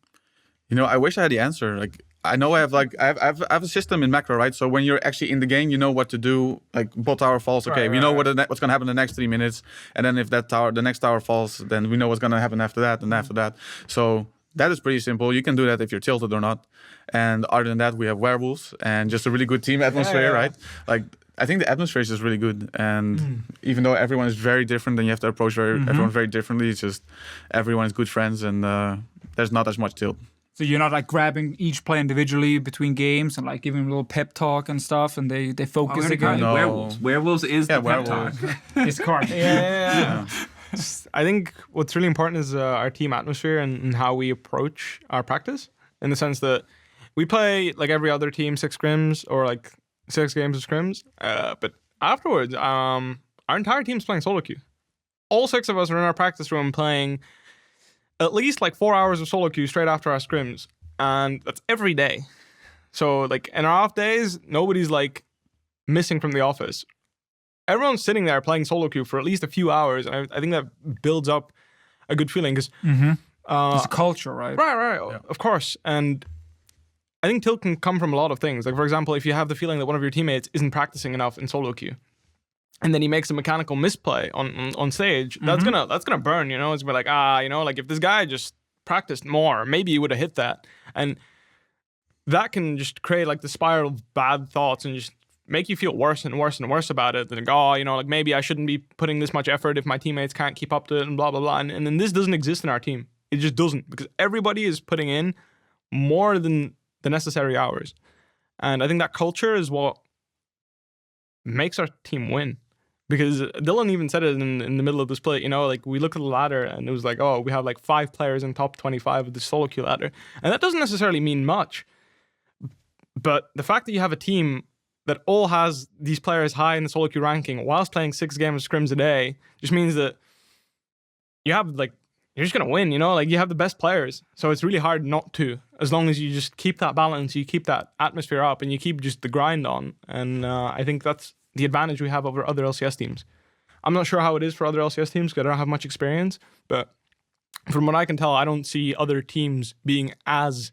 I wish I had the answer. Like, I know I have a system in macro, right? So when you're actually in the game, you know what to do. Like, bot tower falls, okay, we know what's gonna happen in the next 3 minutes, and then if the next tower falls, then we know what's gonna happen after that and after that. So that is pretty simple. You can do that if you're tilted or not. And other than that, we have werewolves and just a really good team atmosphere, right? Like, I think the atmosphere is just really good, and even though everyone is very different, and you have to approach everyone very differently, it's just everyone is good friends, and there's not as much tilt. So you're not like grabbing each player individually between games and like giving them a little pep talk and stuff, and they focus again. No. Werewolves. Werewolves is the pep talk. Discord. Yeah. I think what's really important is our team atmosphere and how we approach our practice, in the sense that we play like every other team 6 scrims or like 6 games of scrims, but afterwards our entire team's playing solo queue. All 6 of us are in our practice room playing at least like 4 hours of solo queue straight after our scrims, and that's every day. So like in our off days, nobody's like missing from the office. Everyone's sitting there playing solo queue for at least a few hours, and I think that builds up a good feeling because It's culture, right? right, of course. And I think tilt can come from a lot of things. Like for example, if you have the feeling that one of your teammates isn't practicing enough in solo queue, and then he makes a mechanical misplay on stage, that's gonna burn. You know, it's gonna be like like if this guy just practiced more, maybe he would have hit that, and that can just create like the spiral of bad thoughts and just make you feel worse and worse and worse about it. And like maybe I shouldn't be putting this much effort if my teammates can't keep up to it and blah blah blah. And then this doesn't exist in our team. It just doesn't, because everybody is putting in more than the necessary hours, and I think that culture is what makes our team win. Because Dylan even said it in the middle of the split, like we look at the ladder and it was like, oh, we have like 5 players in top 25 of the solo queue ladder. And that doesn't necessarily mean much. But the fact that you have a team that all has these players high in the solo queue ranking whilst playing 6 games of scrims a day just means that you have like, you're just going to win, like you have the best players. So it's really hard not to, as long as you just keep that balance, you keep that atmosphere up and you keep just the grind on. And I think that's the advantage we have over other LCS teams. I'm not sure how it is for other LCS teams because I don't have much experience, but from what I can tell, I don't see other teams being as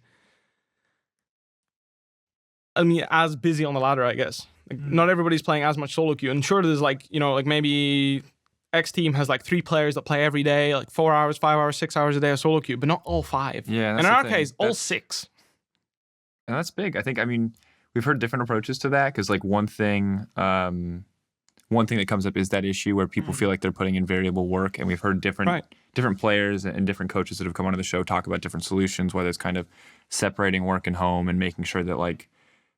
busy on the ladder, I guess. Like, not everybody's playing as much solo queue. And sure, there's like maybe X team has like 3 players that play every day, like 4 hours, 5 hours, 6 hours a day of solo queue, but not all 5. Yeah, and in our case, all 6. And that's big. I think, we've heard different approaches to that because like one thing that comes up is that issue where people feel like they're putting in variable work, and we've heard different players and different coaches that have come onto the show talk about different solutions, whether it's kind of separating work and home and making sure that like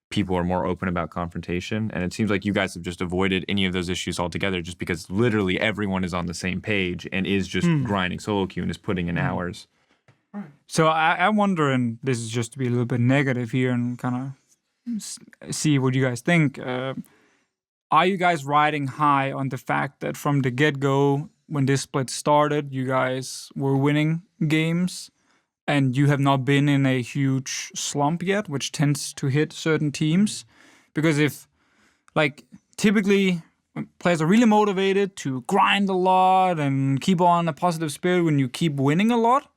people are more open about confrontation. And it seems like you guys have just avoided any of those issues altogether just because literally everyone is on the same page and is just grinding solo queue and is putting in hours. So I'm wondering, this is just to be a little bit negative here and kind of see what you guys think. Are you guys riding high on the fact that from the get-go, when this split started, you guys were winning games and you have not been in a huge slump yet, which tends to hit certain teams? Because if, like, typically players are really motivated to grind a lot and keep on a positive spirit when you keep winning a lot,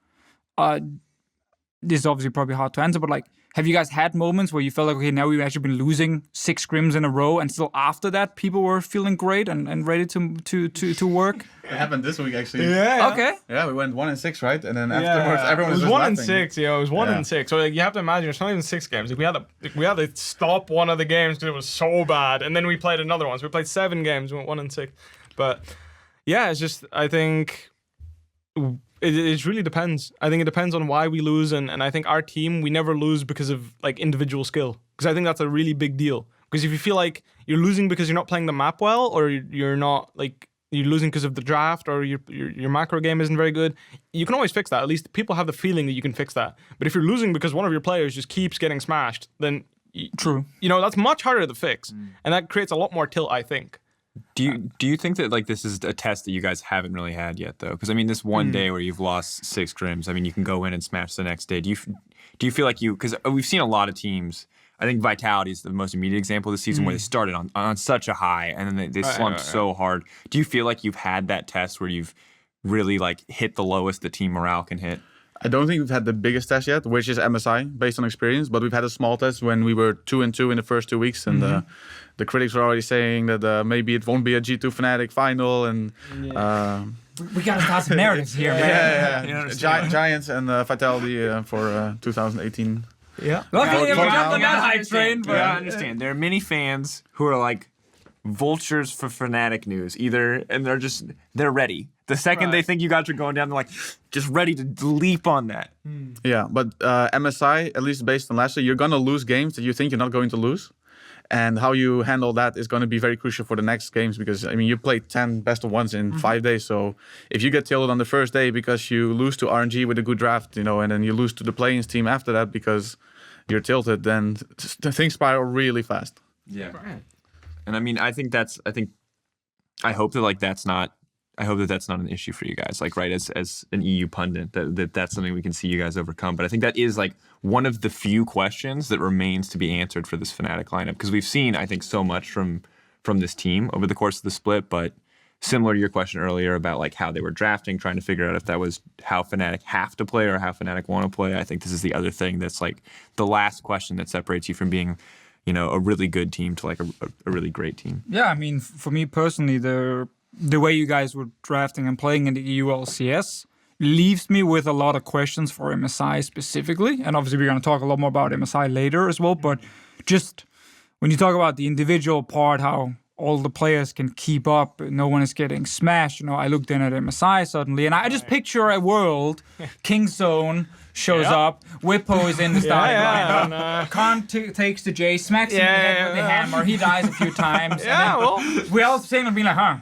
this is obviously probably hard to answer, but like, have you guys had moments where you felt like, okay, now we've actually been losing 6 scrims in a row, and still after that, people were feeling great and ready to work? It happened this week, actually. Yeah. Okay. Yeah, we went 1-6, right? And then afterwards, everyone was it was just 1-6. Yeah, it was 1-6. So like, you have to imagine, it's not even 6 games. Like, we had to stop one of the games because it was so bad, and then we played another one. So we played 7 games, we went 1-6. But yeah, it's just, I think it really depends. I think it depends on why we lose, and I think our team, we never lose because of like individual skill, because I think that's a really big deal. Because if you feel like you're losing because you're not playing the map well, or you're not like you're losing because of the draft, or your macro game isn't very good, you can always fix that. At least people have the feeling that you can fix that. But if you're losing because one of your players just keeps getting smashed, then True. That's much harder to fix, and that creates a lot more tilt, I think. Do you think that like this is a test that you guys haven't really had yet though? Because this one day where you've lost 6 scrims, you can go in and smash the next day. Do you feel like because we've seen a lot of teams. I think Vitality is the most immediate example this season where they started on such a high and then they slumped so hard. Do you feel like you've had that test where you've really like hit the lowest the team morale can hit? I don't think we've had the biggest test yet, which is MSI, based on experience. But we've had a small test when we were 2-2 in the first 2 weeks, and the critics were already saying that maybe it won't be a G2 Fnatic final, and We gotta start some narratives here, man. Giants and Vitality for 2018. Yeah. Okay, we're For now. jumping that hype train, but I understand. There are many fans who are like vultures for Fnatic news, and they're ready. The second they think you guys are going down, they're like just ready to leap on that. Yeah, but MSI, at least based on last year, you're gonna lose games that you think you're not going to lose. And how you handle that is going to be very crucial for the next games, because you played 10 best of ones in 5 days. So if you get tilted on the first day because you lose to RNG with a good draft, and then you lose to the play-ins team after that because you're tilted, then things spiral really fast. Yeah. And I think I hope that like that's not I hope that that's not an issue for you guys. Like, right, as an EU pundit, that's something we can see you guys overcome. But I think that is like one of the few questions that remains to be answered for this Fnatic lineup, because we've seen, I think, so much from this team over the course of the split. But similar to your question earlier about like how they were drafting, trying to figure out if that was how Fnatic have to play or how Fnatic want to play, I think this is the other thing that's like the last question that separates you from being, you know, a really good team to like a really great team. Yeah, I mean, for me personally, the way you guys were drafting and playing in the EU LCS leaves me with a lot of questions for MSI specifically. And obviously, we're going to talk a lot more about MSI later as well. But just when you talk about the individual part, how all the players can keep up, no one is getting smashed. You know, I looked in at MSI suddenly, and I just picture a world. Kingzone shows up, Bwipo is in the starting lineup. Khan takes the J, smacks him in the head with the hammer. He dies a few times. We all saying and being like, huh.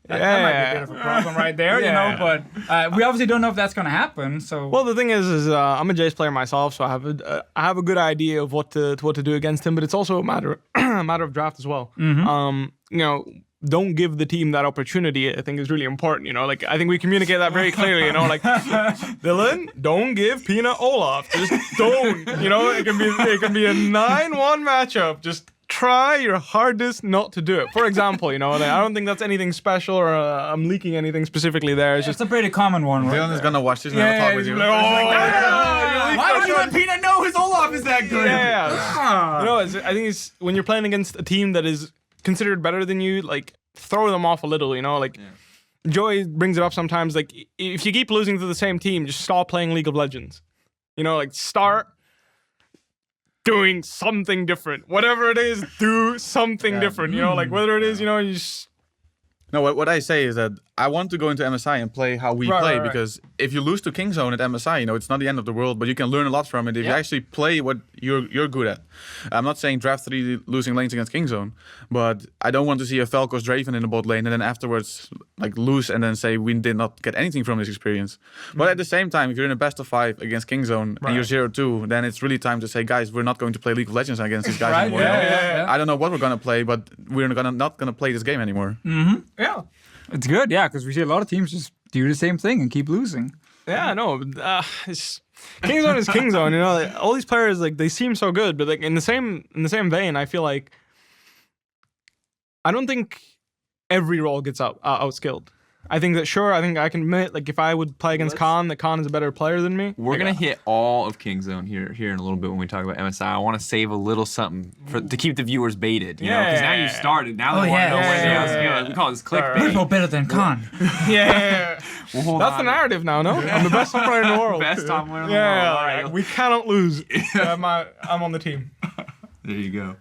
That might be a bit of a problem right there, you know. But we obviously don't know if that's going to happen. So, well, the thing is I'm a Jace player myself, so I have a good idea of what to do against him. But it's also a matter of draft as well. You know, don't give the team that opportunity. I think is really important. You know, like I think we communicate that very clearly. You know, like Dylan, don't give Peanut Olaf. Just don't. You know, it can be a 9-1 matchup. Just try your hardest not to do it. For example, you know, like, I don't think that's anything special or I'm leaking anything specifically there. It's just a pretty common one, right? Dylan is gonna watch this and have a talk with you. Like, Why would you let Peanut know his Olaf is that good? You know, I think it's when you're playing against a team that is considered better than you, like throw them off a little, you know, like Joey brings it up sometimes, like if you keep losing to the same team, just stop playing League of Legends. You know, like start doing something different. Whatever it is, do something different. You know, like whether it is, you know, you just... No, what I say is that I want to go into MSI and play how we play, because if you lose to Kingzone at MSI, you know, it's not the end of the world, but you can learn a lot from it if you actually play what you're good at. I'm not saying draft 3 losing lanes against Kingzone, but I don't want to see a Falcos Draven in the bot lane and then afterwards like lose and then say we did not get anything from this experience. But at the same time, if you're in a best of 5 against Kingzone and you're 0-2, then it's really time to say, guys, we're not going to play League of Legends against these guys anymore. I don't know what we're gonna play, but we're not gonna play this game anymore. Yeah. It's good, yeah, because we see a lot of teams just do the same thing and keep losing. Yeah, no, it's Kingzone is Kingzone. You know, like, all these players like they seem so good, but like in the same vein, I feel like I don't think every role gets outskilled. I think that I think I can admit, like if I would play against Khan, that Khan is a better player than me. We're gonna hit all of Kingzone here in a little bit when we talk about MSI. I want to save a little something to keep the viewers baited, you know, because now you started. Now they want to know where they are. We call this clickbait. Bwipo better than Khan. That's the narrative now. No, I'm the best top player in the world. Best top player in the world. All right. We cannot lose. I'm on the team. There you go.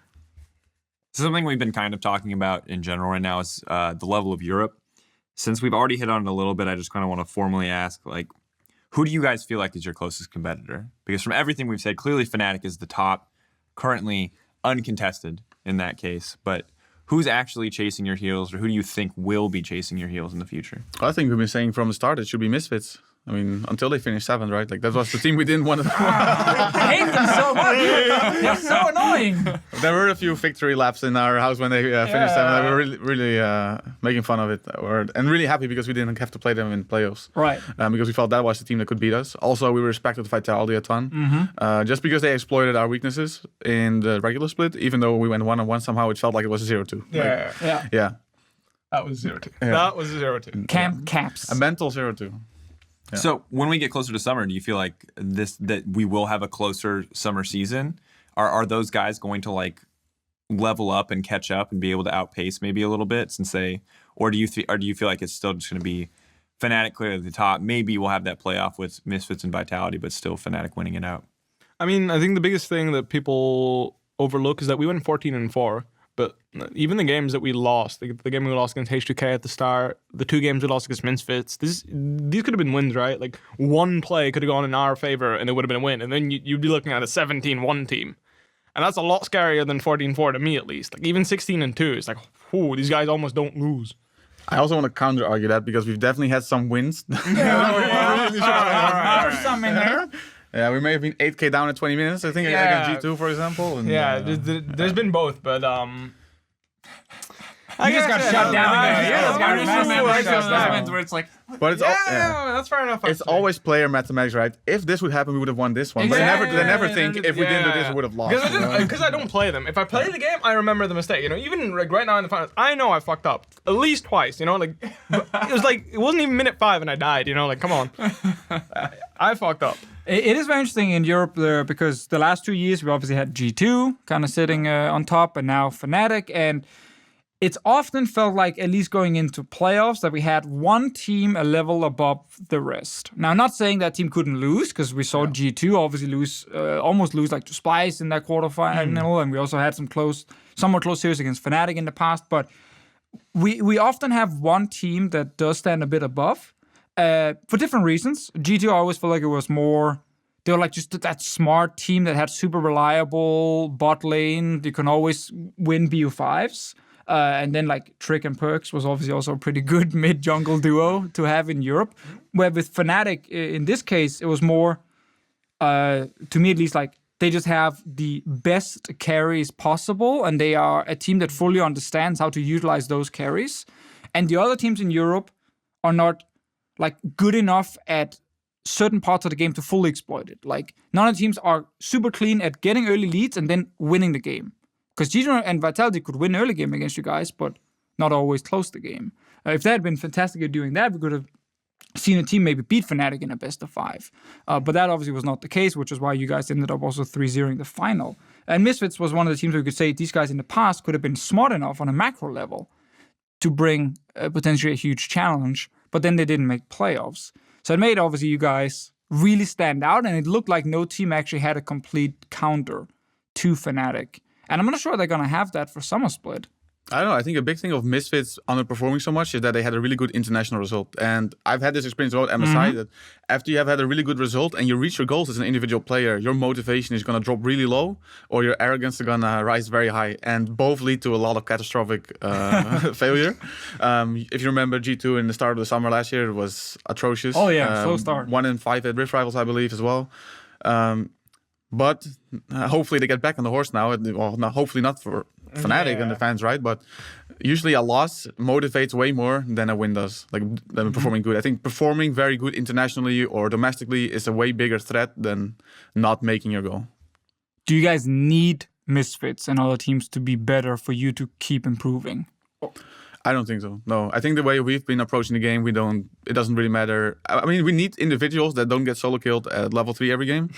So something we've been kind of talking about in general right now is the level of Europe. Since we've already hit on it a little bit, I just kind of want to formally ask, like, who do you guys feel like is your closest competitor? Because from everything we've said, clearly Fnatic is the top, currently uncontested in that case. But who's actually chasing your heels, or who do you think will be chasing your heels in the future? I think we've been saying from the start it should be Misfits. I mean, until they finished 7th, right? Like that was the team we didn't want to. I hate them so much. They're so annoying. There were a few victory laps in our house when they finished 7th. They were really making fun of it, and really happy because we didn't have to play them in playoffs. Right. Because we felt that was the team that could beat us. Also, we respected Vitality a ton. Just because they exploited our weaknesses in the regular split, even though we went 1-1, somehow it felt like it was a 0-2. Yeah. That was 0-2. Yeah. That was a 0-2. Camp caps. A mental 0-2. Yeah. So when we get closer to summer, do you feel like that we will have a closer summer season? Are those guys going to like level up and catch up and be able to outpace maybe a little bit since or do you feel like it's still just going to be Fnatic clear at the top? Maybe we'll have that playoff with Misfits and Vitality, but still Fnatic winning it out. I mean, I think the biggest thing that people overlook is that we went 14-4. But even the games that we lost, the game we lost against H2K at the start, the 2 games we lost against Misfits, these could have been wins, right? Like one play could have gone in our favor and it would have been a win. And then you'd be looking at a 17-1 team. And that's a lot scarier than 14-4 to me, at least. Like even 16-2, it's like, whew, these guys almost don't lose. I also want to counter argue that because we've definitely had some wins. Some in there. Yeah, we may have been 8K down at 20 minutes, I think, against G2, for example. And, there's been both, but You just got shut down there. You just got I just remember massively shut those down. moments where it's like, But it's That's fair enough. it's always player mathematics, right? If this would happen, we would have won this one. But Exactly. they never think if we didn't do this, we would have lost. you know? Because I don't play them. If I play the game, I remember the mistake. You know, even like right now in the finals, I know I fucked up at least twice. You know, like it wasn't even minute 5 and I died. You know, like come on, I fucked up. It is very interesting in Europe there because the last 2 years we obviously had G2 kind of sitting on top, and now Fnatic, and it's often felt like, at least going into playoffs, that we had one team a level above the rest. Now, I'm not saying that team couldn't lose, because we saw G2 obviously almost lose like to Splice in that quarterfinal, and we also had some somewhat close series against Fnatic in the past. But we often have one team that does stand a bit above for different reasons. G2, I always felt like it was more. They were like just that smart team that had super reliable bot lane. You can always win BU5s. And then like Trick and Perks was obviously also a pretty good mid-jungle duo to have in Europe. Where with Fnatic, in this case, it was more, to me at least, like they just have the best carries possible, and they are a team that fully understands how to utilize those carries. And the other teams in Europe are not like good enough at certain parts of the game to fully exploit it. Like none of the teams are super clean at getting early leads and then winning the game. Because G2 and Vitality could win early game against you guys, but not always close the game. If they had been fantastic at doing that, we could have seen a team maybe beat Fnatic in a best of 5. But that obviously was not the case, which is why you guys ended up also 3-0ing the final. And Misfits was one of the teams where you could say these guys in the past could have been smart enough on a macro level to bring potentially a huge challenge, but then they didn't make playoffs. So it made obviously you guys really stand out, and it looked like no team actually had a complete counter to Fnatic. And I'm not sure they're going to have that for Summer Split. I don't know. I think a big thing of Misfits underperforming so much is that they had a really good international result. And I've had this experience about MSI that after you have had a really good result and you reach your goals as an individual player, your motivation is going to drop really low or your arrogance is going to rise very high. And both lead to a lot of catastrophic failure. If you remember G2 in the start of the summer last year, it was atrocious. Oh yeah, slow start. 1-5 at Rift Rivals, I believe, as well. But hopefully they get back on the horse now. Well, hopefully not for Fnatic and the fans, right? But usually a loss motivates way more than a win does, like than performing good. I think performing very good internationally or domestically is a way bigger threat than not making your goal. Do you guys need Misfits and other teams to be better for you to keep improving? I don't think so. No, I think the way we've been approaching the game, it doesn't really matter. I mean, we need individuals that don't get solo killed at level 3 every game.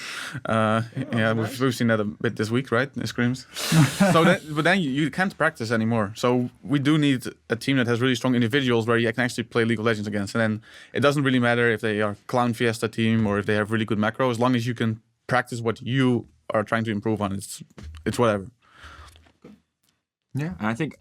We've seen that a bit this week, right? The scrims. But then you can't practice anymore. So we do need a team that has really strong individuals where you can actually play League of Legends against. And then it doesn't really matter if they are Clown Fiesta team or if they have really good macro. As long as you can practice what you are trying to improve on, it's whatever. Yeah, and I think,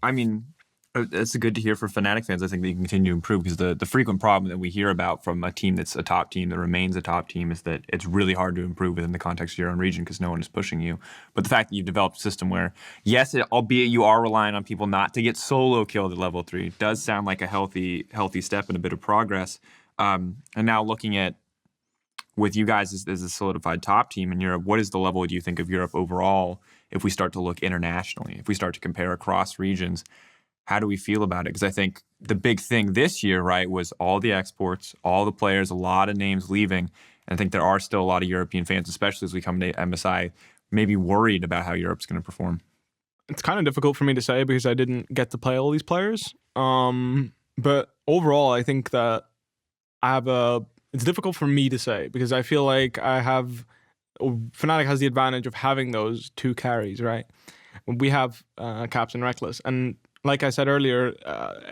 it's good to hear for Fnatic fans. I think they can continue to improve because the frequent problem that we hear about from a team that's a top team that remains a top team is that it's really hard to improve within the context of your own region because no one is pushing you. But the fact that you've developed a system where, yes, albeit you are relying on people not to get solo killed at level 3, does sound like a healthy step and a bit of progress. And now looking at with you guys as a solidified top team in Europe, what is the level do you think of Europe overall if we start to look internationally, if we start to compare across regions? How do we feel about it? Because I think the big thing this year, right, was all the exports, all the players, a lot of names leaving. And I think there are still a lot of European fans, especially as we come to MSI, maybe worried about how Europe's going to perform. It's kind of difficult for me to say because I didn't get to play all these players. But overall, I think that it's difficult for me to say because I feel like Fnatic has the advantage of having those 2 carries, right? We have Caps and Reckless. And like I said earlier,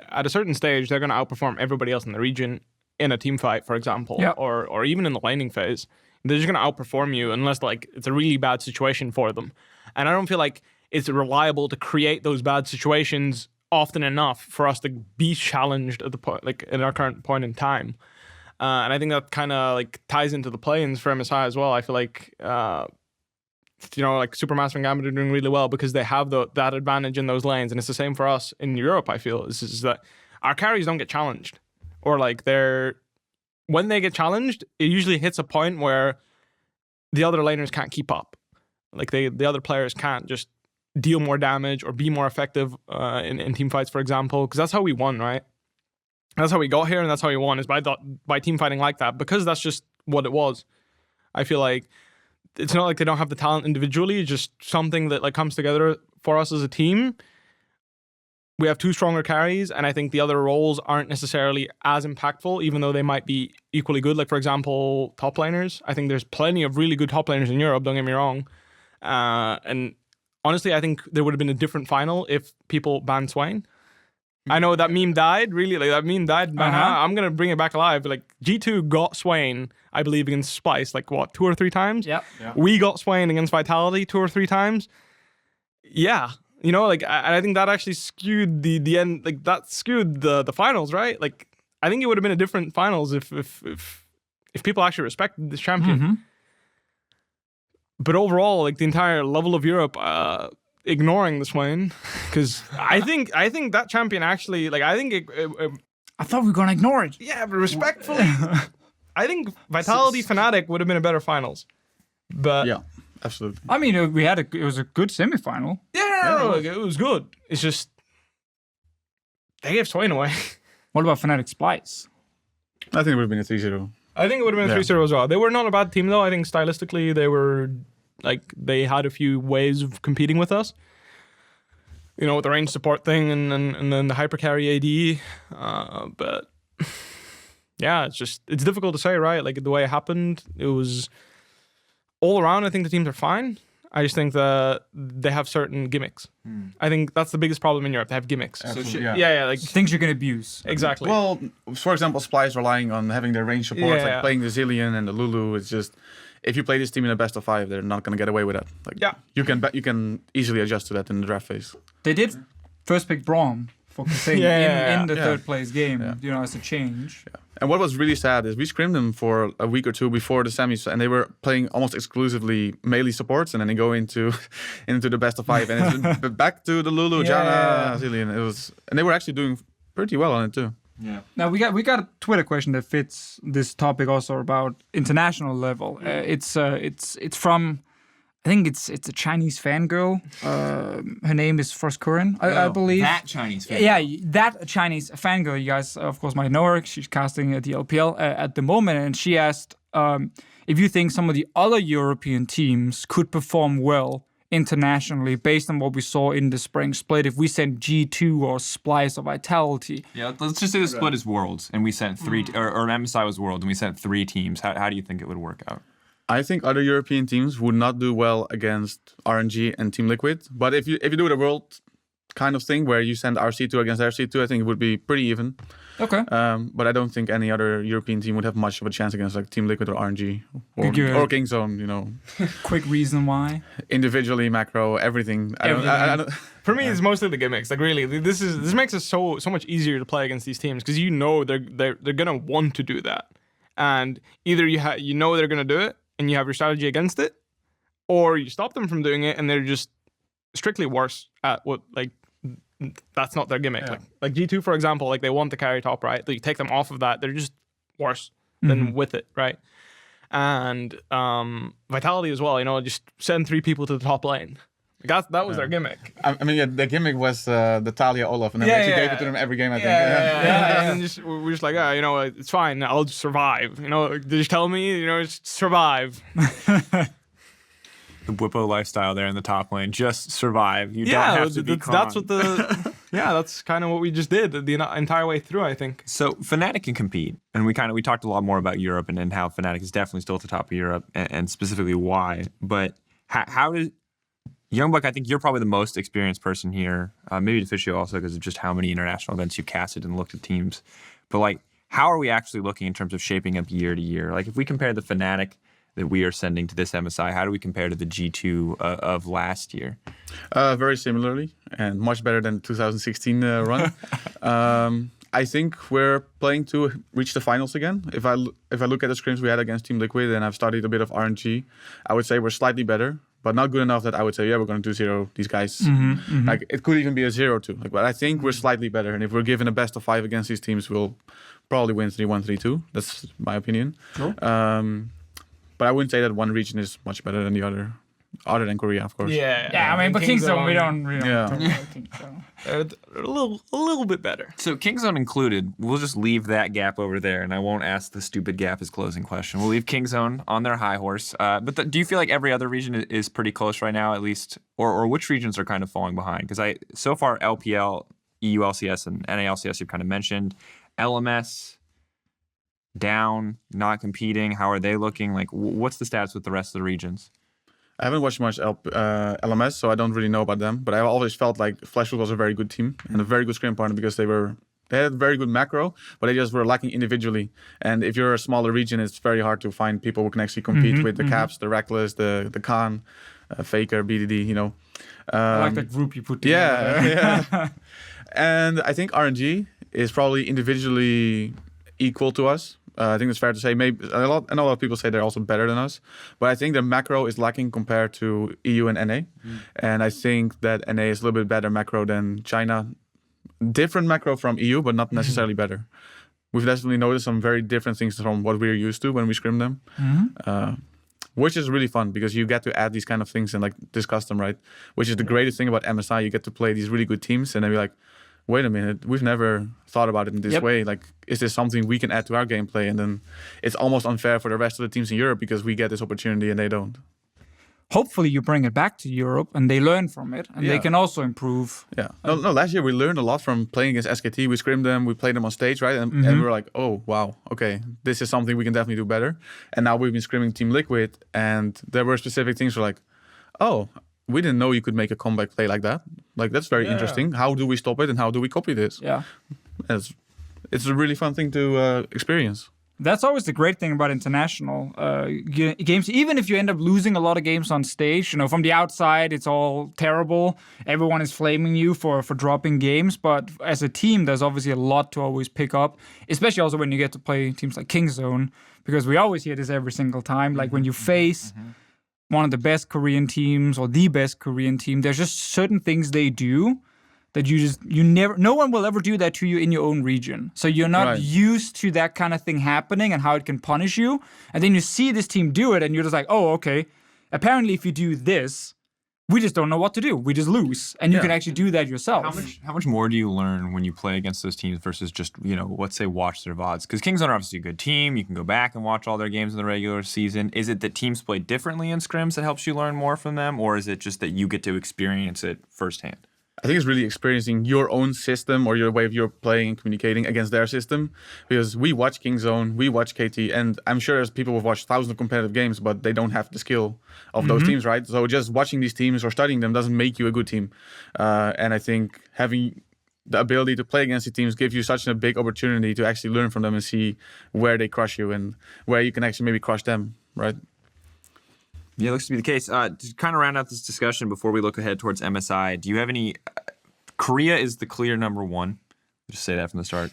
at a certain stage, they're going to outperform everybody else in the region in a team fight, for example, or even in the laning phase. They're just going to outperform you unless like it's a really bad situation for them. And I don't feel like it's reliable to create those bad situations often enough for us to be challenged at the point, like in our current point in time. And I think that kind of like ties into the play-ins for MSI as well. I feel like like Supermassive and Gambit are doing really well because they have that advantage in those lanes, and it's the same for us in Europe. I feel is that our carries don't get challenged, or like when they get challenged, it usually hits a point where the other laners can't keep up. Like the other players can't just deal more damage or be more effective in team fights, for example, because that's how we won, right? That's how we got here, and that's how we won, is by team fighting like that, because that's just what it was. I feel like it's not like they don't have the talent individually, it's just something that like comes together for us as a team. We have two stronger carries, and I think the other roles aren't necessarily as impactful, even though they might be equally good. Like, for example, top laners. I think there's plenty of really good top laners in Europe, don't get me wrong. And honestly, I think there would have been a different final if people banned Swain. I know that meme died, really. Like, that meme died. But I'm going to bring it back alive. But, like, G2 got Swain, I believe, against Spice, like, what, 2 or 3 times? Yep. Yeah. We got Swain against Vitality 2 or 3 times. Yeah. You know, like, I think that actually skewed the end. Like, that skewed the finals, right? Like, I think it would have been a different finals if people actually respected this champion. Mm-hmm. But overall, like, the entire level of Europe, ignoring the Swain, because I think that champion actually, like, I think I thought we were gonna ignore it. yeah, but respectfully, I think Vitality Fnatic would have been a better finals. But Yeah, absolutely. I mean, it was a good semifinal. no, like, it was good. It's just they gave Swain away. What about Fnatic Splice? I think it would have been a 3-0. I think it would have been a 3-0 as well. They were not a bad team though. I think stylistically they were like, they had a few ways of competing with us. You know, with the range support thing and then the hyper carry AD. But yeah, it's difficult to say, right? Like, the way it happened, it was all around. I think the teams are fine. I just think that they have certain gimmicks. I think that's the biggest problem in Europe. They have gimmicks. Absolutely, Yeah, like Things you can abuse. exactly. Well, for example, Splice relying on having their range support, Yeah. like playing the Zillion and the Lulu. It's just, if you play this team in a best of 5, they're not going to get away with that. Like, Yeah. you can easily adjust to that in the draft phase. They did first pick Braum for Kingzone in the third place game, you know, as a change. And what was really sad is we scrimmed them for a week or two before the semis, and they were playing almost exclusively melee supports, and then they go into the best of 5, and it's back to the Lulu, Janna, Zillion. And they were actually doing pretty well on it too. Yeah. Now we got a Twitter question that fits this topic also about international level. It's from, I think it's a Chinese fangirl. Her name is Froskurin, I believe. That Chinese fan. Yeah, that Chinese fangirl. You guys, of course, might know her. She's casting at the LPL at the moment, and she asked if you think some of the other European teams could perform well internationally based on what we saw in the spring split. If we sent G2 or Splice or Vitality. Yeah, let's just say the split is Worlds, and we sent 3, or MSI was World, and we sent 3 teams. How do you think it would work out? I think other European teams would not do well against RNG and Team Liquid. But if you do the world kind of thing where you send RC2 against RC2, I think it would be pretty even. Okay. But I don't think any other European team would have much of a chance against like Team Liquid or RNG or Kingzone. You know, Quick reason why. individually, macro, everything. I don't, For me, it's mostly the gimmicks. Like, really, this makes it so much easier to play against these teams, because you know they're gonna want to do that, and either you know they're gonna do it and you have your strategy against it, or you stop them from doing it and they're just strictly worse at what, like, that's not their gimmick. Yeah. Like G2, for example, like, they want to carry top, right? You take them off of that, they're just worse than with it, right? And Vitality as well, you know, just send 3 people to the top lane. Like, that was their gimmick. I mean, yeah, the gimmick was the Talia Olaf, and then we actually gave it to them every game, I think. Yeah. And we're just like, you know, it's fine. I'll just survive. You know, just tell me, you know, just survive. The Bwipo lifestyle there in the top lane. Just survive. You don't have to be that's what that's kind of what we just did the entire way through, I think. So Fnatic can compete, and we talked a lot more about Europe and how Fnatic is definitely still at the top of Europe, and specifically why. But how did Youngbuck? I think you're probably the most experienced person here. Maybe Deficio also, because of just how many international events you've casted and looked at teams. But like, how are we actually looking in terms of shaping up year to year? Like, if we compare the Fnatic that we are sending to this MSI, how do we compare to the G2 of last year? Very similarly, and much better than the 2016 run. I think we're playing to reach the finals again. If I look at the scrims we had against Team Liquid, and I've studied a bit of RNG, I would say we're slightly better, but not good enough that I would say, yeah, we're going to 2-0 these guys. Like, it could even be a 0-2. Like, but I think we're slightly better, and if we're given a best of 5 against these teams, we'll probably win 3-1, 3-2. That's my opinion. Sure. But I wouldn't say that one region is much better than the other. Other than Korea, of course. Yeah, I mean, but Kingzone, we don't Yeah. talk about Kingzone. They're a little bit better. So Kingzone included, we'll just leave that gap over there, and I won't ask the stupid gap is closing question. We'll leave Kingzone on their high horse. But do you feel like every other region is pretty close right now, at least, or which regions are kind of falling behind? Because so far LPL, EU LCS, and NA LCS you've kind of mentioned. LMS down, not competing. How are they looking? Like, what's the stats with the rest of the regions? I haven't watched much LMS, so I don't really know about them. But I always felt like Flashwood was a very good team and a very good scrim partner because they had very good macro, but they just were lacking individually. And if you're a smaller region, it's very hard to find people who can actually compete with the Caps, the Reckless, the Khan, Faker, BDD, you know. I like that group you put together. Yeah. And I think RNG is probably individually equal to us. I think it's fair to say. Maybe I know a lot of people say they're also better than us, but I think their macro is lacking compared to EU and NA. And I think that NA is a little bit better macro than China. Different macro from EU, but not necessarily better. We've definitely noticed some very different things from what we're used to when we scrim them, which is really fun because you get to add these kind of things and like discuss them, right? Which is the greatest thing about MSI. You get to play these really good teams and then be like, wait a minute, we've never thought about it in this way. Like, is this something we can add to our gameplay? And then it's almost unfair for the rest of the teams in Europe because we get this opportunity and they don't. Hopefully you bring it back to Europe and they learn from it and they can also improve. Yeah. No, last year we learned a lot from playing against SKT. We scrimmed them, we played them on stage, right? And we were like, oh, wow, okay, this is something we can definitely do better. And now we've been scrimming Team Liquid and there were specific things where like, oh, we didn't know you could make a comeback play like that. Like, that's very interesting. How do we stop it and how do we copy this? Yeah. It's a really fun thing to experience. That's always the great thing about international games. Even if you end up losing a lot of games on stage, you know, from the outside, it's all terrible. Everyone is flaming you for dropping games. But as a team, there's obviously a lot to always pick up, especially also when you get to play teams like Kingzone, because we always hear this every single time. Like when you face one of the best Korean teams or the best Korean team, there's just certain things they do that no one will ever do that to you in your own region. So you're not used to that kind of thing happening and how it can punish you. And then you see this team do it and you're just like, oh, okay. Apparently if you do this, we just don't know what to do. We just lose. And you can actually do that yourself. How much more do you learn when you play against those teams versus just, you know, let's say watch their VODs? Because Kingzone are obviously a good team. You can go back and watch all their games in the regular season. Is it that teams play differently in scrims that helps you learn more from them? Or is it just that you get to experience it firsthand? I think it's really experiencing your own system or your way of your playing and communicating against their system. Because we watch Kingzone, we watch KT, and I'm sure there's people who've watched thousands of competitive games, but they don't have the skill of those teams, right? So just watching these teams or studying them doesn't make you a good team. And I think having the ability to play against the teams gives you such a big opportunity to actually learn from them and see where they crush you and where you can actually maybe crush them, right? Yeah, it looks to be the case. To kind of round out this discussion before we look ahead towards MSI, do you have any... Korea is the clear number one. I'll just say that from the start.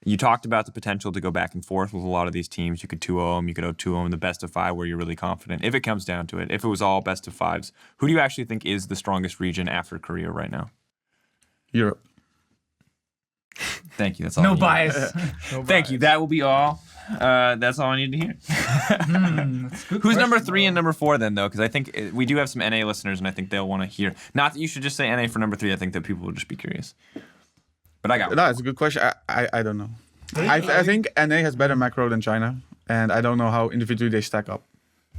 You talked about the potential to go back and forth with a lot of these teams. You could 2-0 them, you could 0-2 them, the best of five where you're really confident. If it comes down to it, if it was all best of fives, who do you actually think is the strongest region after Korea right now? Europe. Thank you. That's all. No bias. Thank you. That will be all. That's all I need to hear. Who's number 3 and number 4 then, though? Because I think we do have some NA listeners, and I think they'll want to hear. Not that you should just say NA for number 3. I think that people will just be curious. But I got one. No, it's a good question. I don't know. I think NA has better macro than China, and I don't know how individually they stack up.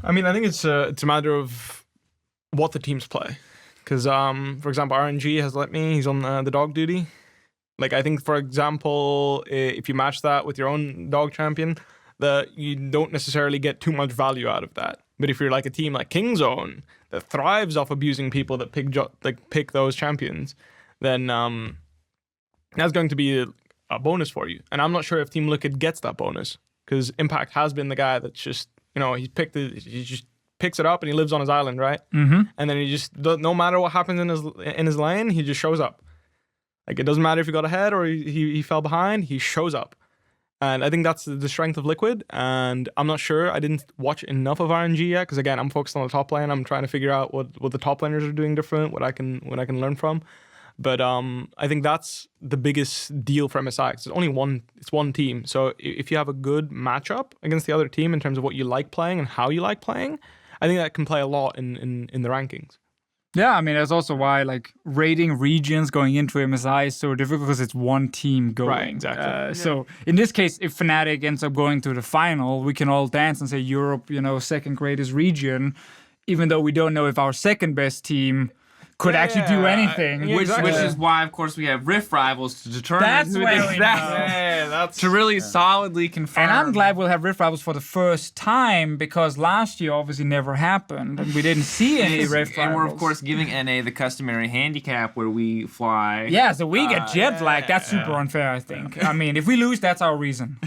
I mean, I think it's a matter of what the teams play. Because, for example, RNG has let me. He's on the dog duty. Like, I think, for example, if you match that with your own dog champion, that you don't necessarily get too much value out of that. But if you're like a team like Kingzone that thrives off abusing people that pick those champions, then that's going to be a bonus for you. And I'm not sure if Team Liquid gets that bonus because Impact has been the guy that's just, you know, he just picks it up and he lives on his island, right? And then he just, no matter what happens in his lane, he just shows up. Like, it doesn't matter if he got ahead or he fell behind, he shows up. And I think that's the strength of Liquid. And I'm not sure. I didn't watch enough of RNG yet because, again, I'm focused on the top lane. I'm trying to figure out what the top laners are doing different, what I can learn from. But I think that's the biggest deal for MSI. It's only one team. So if you have a good matchup against the other team in terms of what you like playing and how you like playing, I think that can play a lot in the rankings. Yeah, I mean, that's also why like rating regions going into MSI is so difficult because it's one team going. Right, exactly. So in this case, if Fnatic ends up going to the final, we can all dance and say Europe, second greatest region, even though we don't know if our second best team could actually do anything. Yeah, exactly. Which is why, of course, we have Rift Rivals to determine That's who where they we That's To really solidly confirm. And I'm glad we'll have Rift Rivals for the first time because last year obviously never happened and we didn't see any Rift Rivals. And we're, of course, giving NA the customary handicap where we fly. Yeah, so we get jet lag. That's super unfair, I think. I mean, if we lose, that's our reason.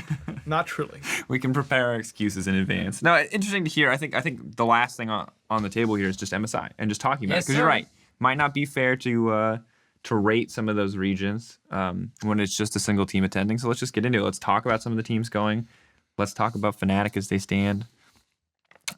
not truly. We can prepare our excuses in advance. No, interesting to hear. I think the last thing on the table here is just MSI and just talking about it. Because you're right. Might not be fair to rate some of those regions when it's just a single team attending. So let's just get into it. Let's talk about some of the teams going. Let's talk about Fnatic as they stand.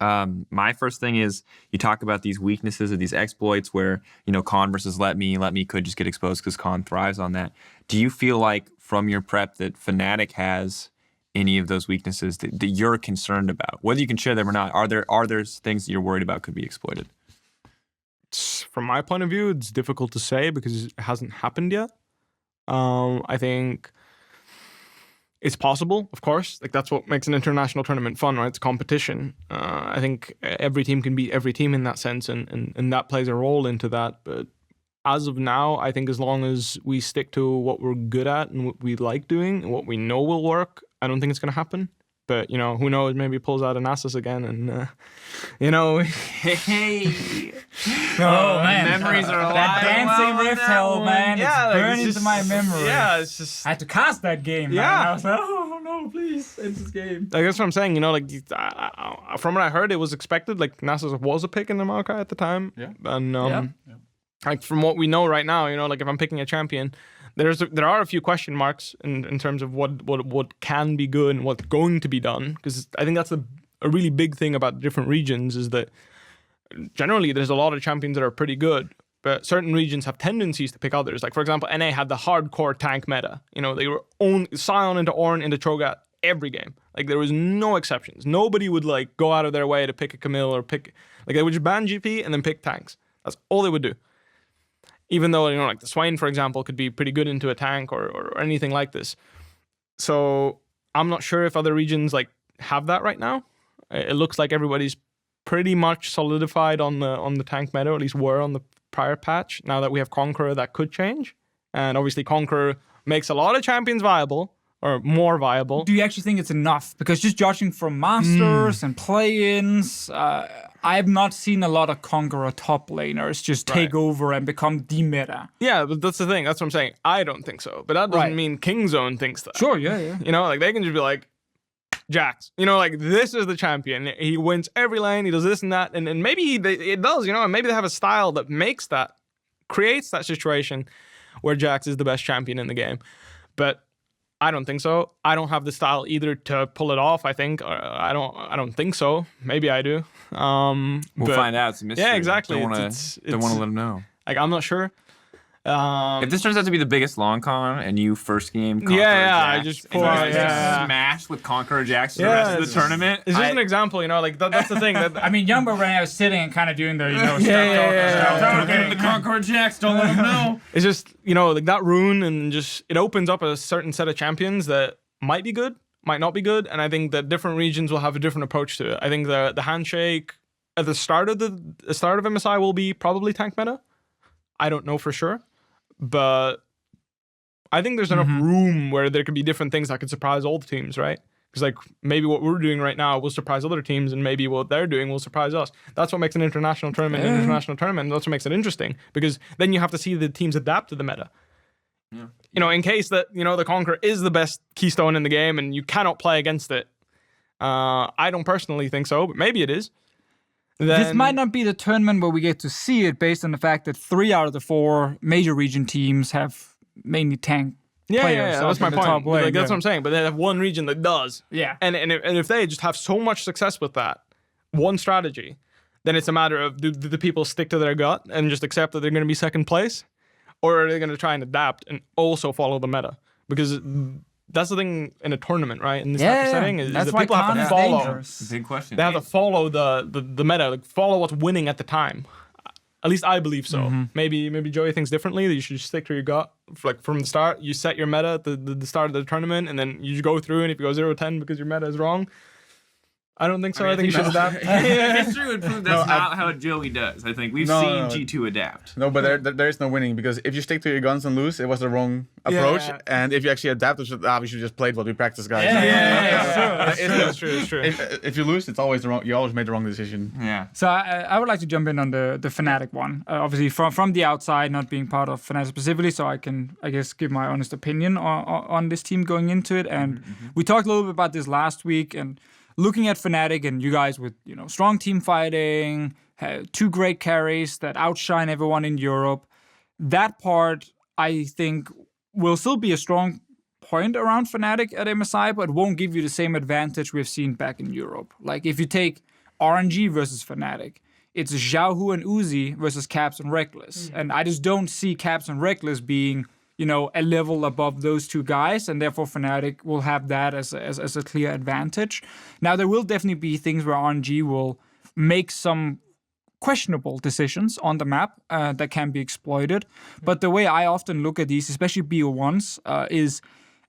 My first thing is you talk about these weaknesses or these exploits where, Con versus Let Me could just get exposed because Con thrives on that. Do you feel like from your prep that Fnatic has any of those weaknesses that you're concerned about? Whether you can share them or not, are there things that you're worried about could be exploited? From my point of view, it's difficult to say because it hasn't happened yet. I think it's possible, of course. Like that's what makes an international tournament fun, right? It's competition. I think every team can beat every team in that sense, and that plays a role into that. But as of now, I think as long as we stick to what we're good at and what we like doing and what we know will work, I don't think it's going to happen. But, who knows, maybe he pulls out an Asus again and, Hey. Oh, man. Memories are alive. That dancing rift hell, man. Yeah, it's like, burned into my memory. Yeah, it's just... I had to cast that game, man. Yeah. I was like, oh, no, please, end this game. Like, that's what I'm saying, from what I heard, it was expected, like, Nasus was a pick in the Maokai at the time. Yeah. And, like, from what we know right now, like, if I'm picking a champion... There are a few question marks in terms of what can be good and what's going to be done, because I think that's a really big thing about different regions is that generally there's a lot of champions that are pretty good, but certain regions have tendencies to pick others. Like for example, NA had the hardcore tank meta. They were Sion into Ornn into Cho'Gath every game. Like there was no exceptions. Nobody would like go out of their way to pick a Camille or pick they would just ban GP and then pick tanks. That's all they would do. Even though, like the Swain, for example, could be pretty good into a tank or anything like this. So I'm not sure if other regions like have that right now. It looks like everybody's pretty much solidified on the tank meta, or at least were on the prior patch. Now that we have Conqueror, that could change. And obviously Conqueror makes a lot of champions viable, or more viable. Do you actually think it's enough? Because just judging from Masters and play-ins, I have not seen a lot of Conqueror top laners just take over and become the meta. Yeah, but that's the thing. That's what I'm saying. I don't think so. But that doesn't mean Kingzone thinks that. Sure, yeah. Like they can just be like, Jax, like this is the champion. He wins every lane. He does this and that. And maybe it does, and maybe they have a style that creates that situation where Jax is the best champion in the game. But I don't think so. I don't have the style either to pull it off. I think I don't think so. Maybe I do. We'll find out. It's a mystery. Yeah, exactly. Don't want to let them know. Like I'm not sure. If this turns out to be the biggest long con and you first game Conqueror I Jax, just and pull you out, just smash with Conqueror Jax for the rest of the tournament. It's just an example, like that's the thing. That I mean, Youngbuck right now is sitting and kind of doing the, yeah. stuff. Don't the Conqueror Jax, don't let him know. It's just, like that rune and just it opens up a certain set of champions that might be good, might not be good, and I think that different regions will have a different approach to it. I think the handshake at the start of MSI will be probably tank meta. I don't know for sure. But I think there's enough room where there could be different things that could surprise all the teams, right? Because like maybe what we're doing right now will surprise other teams, and maybe what they're doing will surprise us. That's what makes an international tournament an international tournament. That's what makes it interesting, because then you have to see the teams adapt to the meta. Yeah. In case that the Conqueror is the best keystone in the game and you cannot play against it. I don't personally think so, but maybe it is. This might not be the tournament where we get to see it, based on the fact that 3 out of the 4 major region teams have mainly tank players. Yeah, that's my point. Lane, that's what I'm saying. But they have one region that does. Yeah. And if they just have so much success with that one strategy, then it's a matter of do the people stick to their gut and just accept that they're going to be second place, or are they going to try and adapt and also follow the meta? Because that's the thing in a tournament, right? In this type of setting, is that's that why people have Khan to is follow. dangerous. Big question. They have to follow the meta, like follow what's winning at the time. At least I believe so. Maybe Joey thinks differently. That you should just stick to your gut. Like from the start, you set your meta at the start of the tournament, and then you just go through. And if you go 0-10 because your meta is wrong, I don't think so. I think you should adapt. History would prove that's not how Joey does. I think we've seen G2 adapt. No, but there is no winning because if you stick to your guns and lose, it was the wrong approach. Yeah. And if you actually adapt, we should just play what we practice, guys. It's true. If you lose, it's always the wrong. You always made the wrong decision. Yeah. So I would like to jump in on the Fnatic one. Obviously, from the outside, not being part of Fnatic specifically, so I can, I guess, give my honest opinion on this team going into it. And we talked a little bit about this last week, and looking at Fnatic and you guys with strong team fighting, two great carries that outshine everyone in Europe. That part, I think, will still be a strong point around Fnatic at MSI, but won't give you the same advantage we've seen back in Europe. Like if you take RNG versus Fnatic, it's Xiaohu and Uzi versus Caps and Reckless. And I just don't see Caps and Reckless being a level above those two guys, and therefore Fnatic will have that as a clear advantage. Now, there will definitely be things where RNG will make some questionable decisions on the map that can be exploited. But the way I often look at these, especially BO1s, is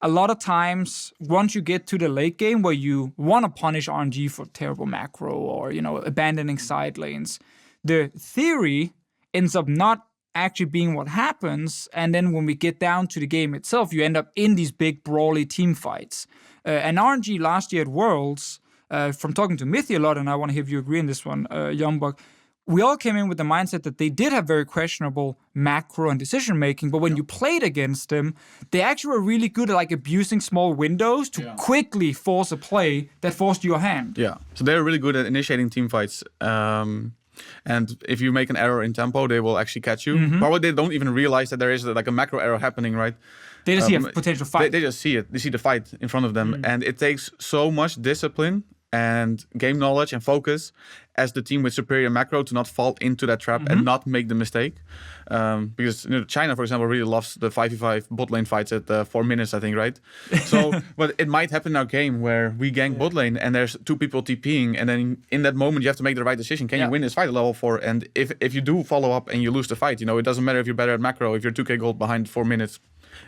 a lot of times once you get to the late game where you want to punish RNG for terrible macro or, abandoning side lanes, the theory ends up not actually being what happens, and then when we get down to the game itself, you end up in these big brawly team fights. And RNG last year at Worlds, from talking to Mythi a lot, and I want to hear if you agree on this one, Youngbuck, we all came in with the mindset that they did have very questionable macro and decision making, but when you played against them, they actually were really good at abusing small windows to quickly force a play that forced your hand. Yeah, so they're really good at initiating team fights. And if you make an error in tempo, they will actually catch you. Probably they don't even realize that there is a macro error happening, right? They just see a potential fight. They just see it. They see the fight in front of them. And it takes so much discipline and game knowledge and focus as the team with superior macro to not fall into that trap and not make the mistake. Because China, for example, really loves the 5v5 bot lane fights at 4 minutes, I think, right? So, but it might happen in our game where we gank bot lane and there's two people TPing, and then in that moment you have to make the right decision. Can you win this fight at level 4? And if you do follow up and you lose the fight, it doesn't matter if you're better at macro. If you're 2k gold behind 4 minutes,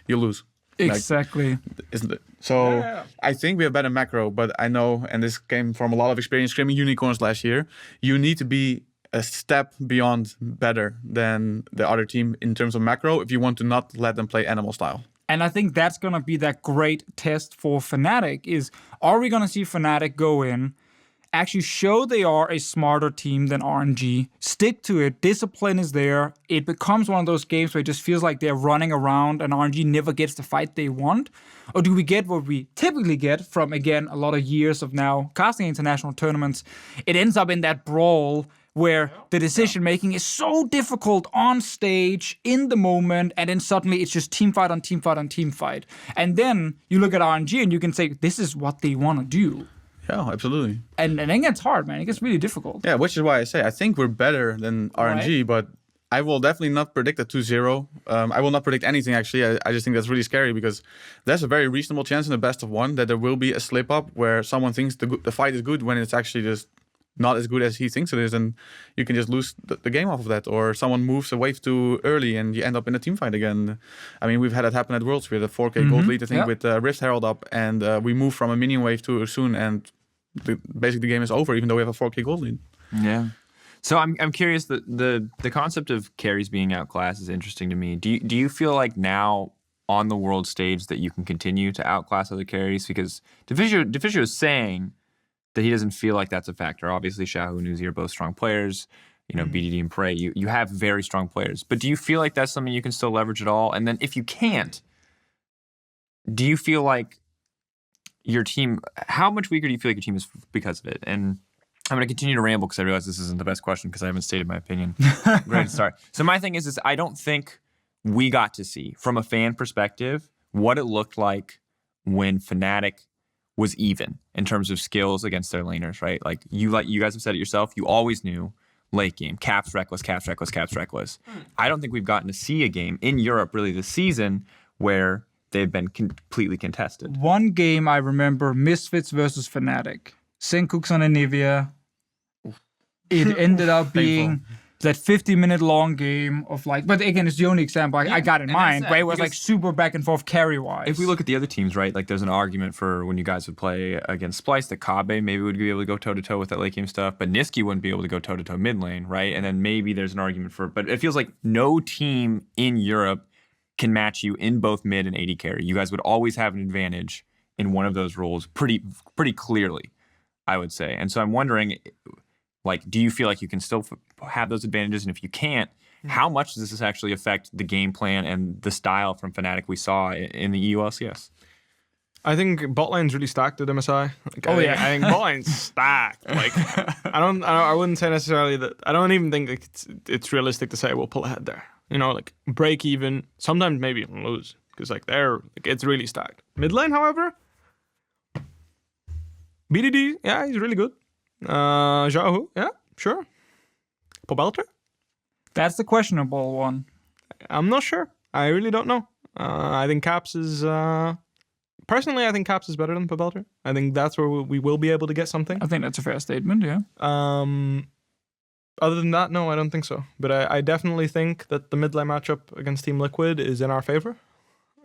you lose. Exactly. Isn't it? So I think we have better macro, but I know, and this came from a lot of experience scrimming unicorns last year, you need to be a step beyond better than the other team in terms of macro if you want to not let them play animal style. And I think that's going to be that great test for Fnatic is, are we going to see Fnatic go in, actually show they are a smarter team than RNG, stick to it, discipline is there, it becomes one of those games where it just feels like they're running around and RNG never gets the fight they want? Or do we get what we typically get from, again, a lot of years of now casting international tournaments? It ends up in that brawl where the decision making is so difficult on stage, in the moment, and then suddenly it's just team fight on team fight on team fight. And then you look at RNG and you can say, this is what they want to do. Yeah, absolutely. And then it gets hard, man. It gets really difficult. Yeah, which is why I say I think we're better than RNG, but I will definitely not predict a 2-0. I will not predict anything, actually. I just think that's really scary because there's a very reasonable chance in the best of one that there will be a slip-up where someone thinks the fight is good when it's actually just not as good as he thinks it is, and you can just lose the game off of that. Or someone moves a wave too early and you end up in a team fight again. I mean, we've had it happen at Worlds. We had a 4k gold lead, I think, with Rift Herald up, and we moved from a minion wave too soon, and basically the game is over, even though we have a 4k gold lead. Yeah. So I'm curious, the concept of carries being outclassed is interesting to me. Do you feel like now on the world stage that you can continue to outclass other carries? Because Deficio is saying that he doesn't feel like that's a factor. Obviously, Xiaohu and Uzi are both strong players. BDD and Prey, you have very strong players. But do you feel like that's something you can still leverage at all? And then if you can't, do you feel like your team, how much weaker do you feel like your team is because of it? And I'm going to continue to ramble because I realize this isn't the best question because I haven't stated my opinion. Great to start. So my thing is I don't think we got to see, from a fan perspective, what it looked like when Fnatic was even in terms of skills against their laners, right? Like you guys have said it yourself, you always knew late game, Caps reckless, Caps reckless, Caps reckless. I don't think we've gotten to see a game in Europe really this season where they've been completely contested. One game I remember, Misfits versus Fnatic. Kingzone and Nivea. It ended up being that 50-minute long game of like, but again, it's the only example I got in mind, where it was like super back and forth carry-wise. If we look at the other teams, right, like there's an argument for when you guys would play against Splice, that Kabe maybe would be able to go toe-to-toe with that late game stuff, but Niski wouldn't be able to go toe-to-toe mid lane, right? And then maybe there's an argument for, but it feels like no team in Europe can match you in both mid and AD carry. You guys would always have an advantage in one of those roles pretty clearly, I would say. And so I'm wondering, like, do you feel like you can still have those advantages? And if you can't, how much does this actually affect the game plan and the style from Fnatic we saw in the EU LCS? I think bot lane's really stacked at MSI. Like, I think bot lane's stacked. Like, I wouldn't say necessarily that. I don't even think it's realistic to say we'll pull ahead there. You know, like break even. Sometimes maybe even lose because like it's really stacked. Mid lane, however, BDD, yeah, he's really good. Zhao, yeah, sure. Pobelter? That's the questionable one. I'm not sure. I really don't know. I think Caps is... Personally, I think Caps is better than Pobelter. I think that's where we will be able to get something. I think that's a fair statement, yeah. Other than that, no, I don't think so. But I definitely think that the mid lane matchup against Team Liquid is in our favor.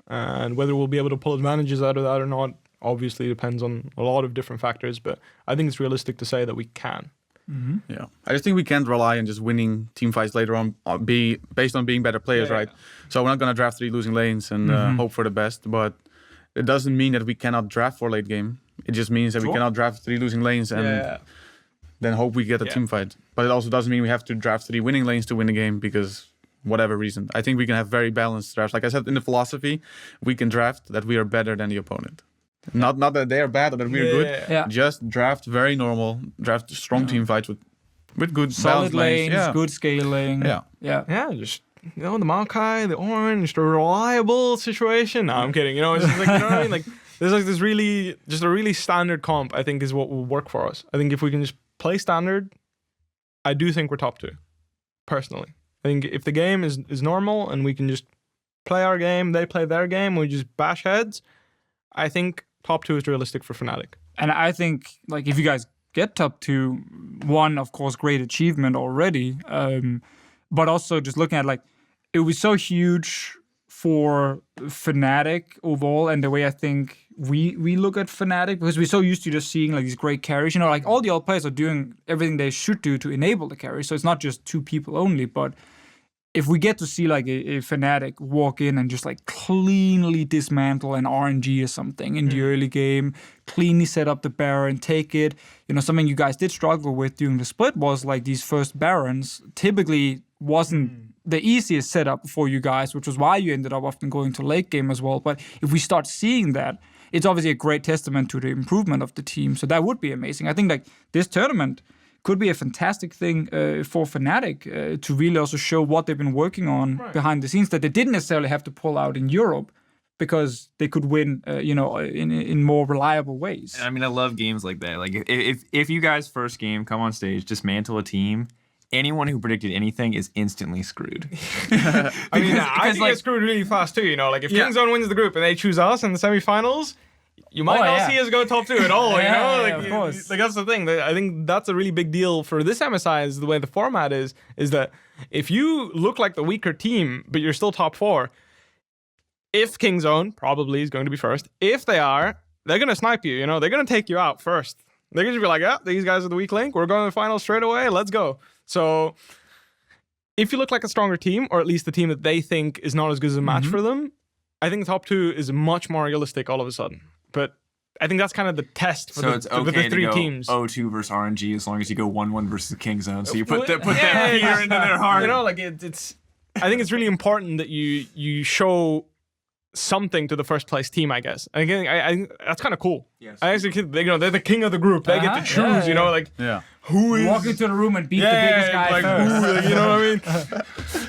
And whether we'll be able to pull advantages out of that or not, obviously depends on a lot of different factors. But I think it's realistic to say that we can. Mm-hmm. Yeah, I just think we can't rely on just winning team fights later on, based on being better players, right? So we're not gonna draft 3 losing lanes and hope for the best. But it doesn't mean that we cannot draft for late game. It just means that we cannot draft 3 losing lanes and then hope we get a team fight. But it also doesn't mean we have to draft 3 winning lanes to win the game because whatever reason. I think we can have very balanced drafts. Like I said in the philosophy, we can draft that we are better than the opponent. Not that they are bad or that we are good. Yeah. Just draft very normal, draft strong team fights with good solid lanes, lanes. good scaling. Yeah, just the Maokai, the orange, the reliable situation. No, I'm kidding. It's just like, you know what I mean? Like there's like this really, just a really standard comp. I think is what will work for us. I think if we can just play standard, I do think we're top 2. Personally, I think if the game is normal and we can just play our game, they play their game, we just bash heads. I think top 2 is realistic for Fnatic. And I think, like, if you guys get top 2, one, of course, great achievement already. But also just looking at, like, it was so huge for Fnatic overall and the way I think we look at Fnatic, because we're so used to just seeing, like, these great carries. Like, all the other players are doing everything they should do to enable the carry. So it's not just 2 people only, but if we get to see like a Fnatic walk in and just like cleanly dismantle an RNG or something in the early game, cleanly set up the Baron, take it, something you guys did struggle with during the split was like these first Barons typically wasn't the easiest setup for you guys, which was why you ended up often going to late game as well. But if we start seeing that, it's obviously a great testament to the improvement of the team. So that would be amazing. I think like this tournament could be a fantastic thing for Fnatic to really also show what they've been working on behind the scenes that they didn't necessarily have to pull out in Europe because they could win, in more reliable ways. I mean, I love games like that. Like if you guys first game come on stage, dismantle a team, anyone who predicted anything is instantly screwed. I think like, it's screwed really fast too. Like if Kingzone wins the group and they choose us in the semifinals, you might not see us go top 2 at all, of course. Like that's the thing. I think that's a really big deal for this MSI is the way the format is that if you look like the weaker team, but you're still top 4, if Kingzone probably is going to be first, if they are, they're going to snipe you, They're going to take you out first. They're going to be like, yeah, these guys are the weak link. We're going to the finals straight away. Let's go. So if you look like a stronger team, or at least the team that they think is not as good as a match for them, I think top 2 is much more realistic all of a sudden. But I think that's kind of the test for it's okay the 3 to go teams. 0-2 versus RNG as long as you go 1-1 versus Kingzone. So you put that fear into their heart. It's. I think it's really important that you show something to the first place team, I guess. And again, I that's kind of cool. Yes. I actually, they're the king of the group. They get to choose. Who is walk into the room and beat the biggest guy first. Who, what I mean?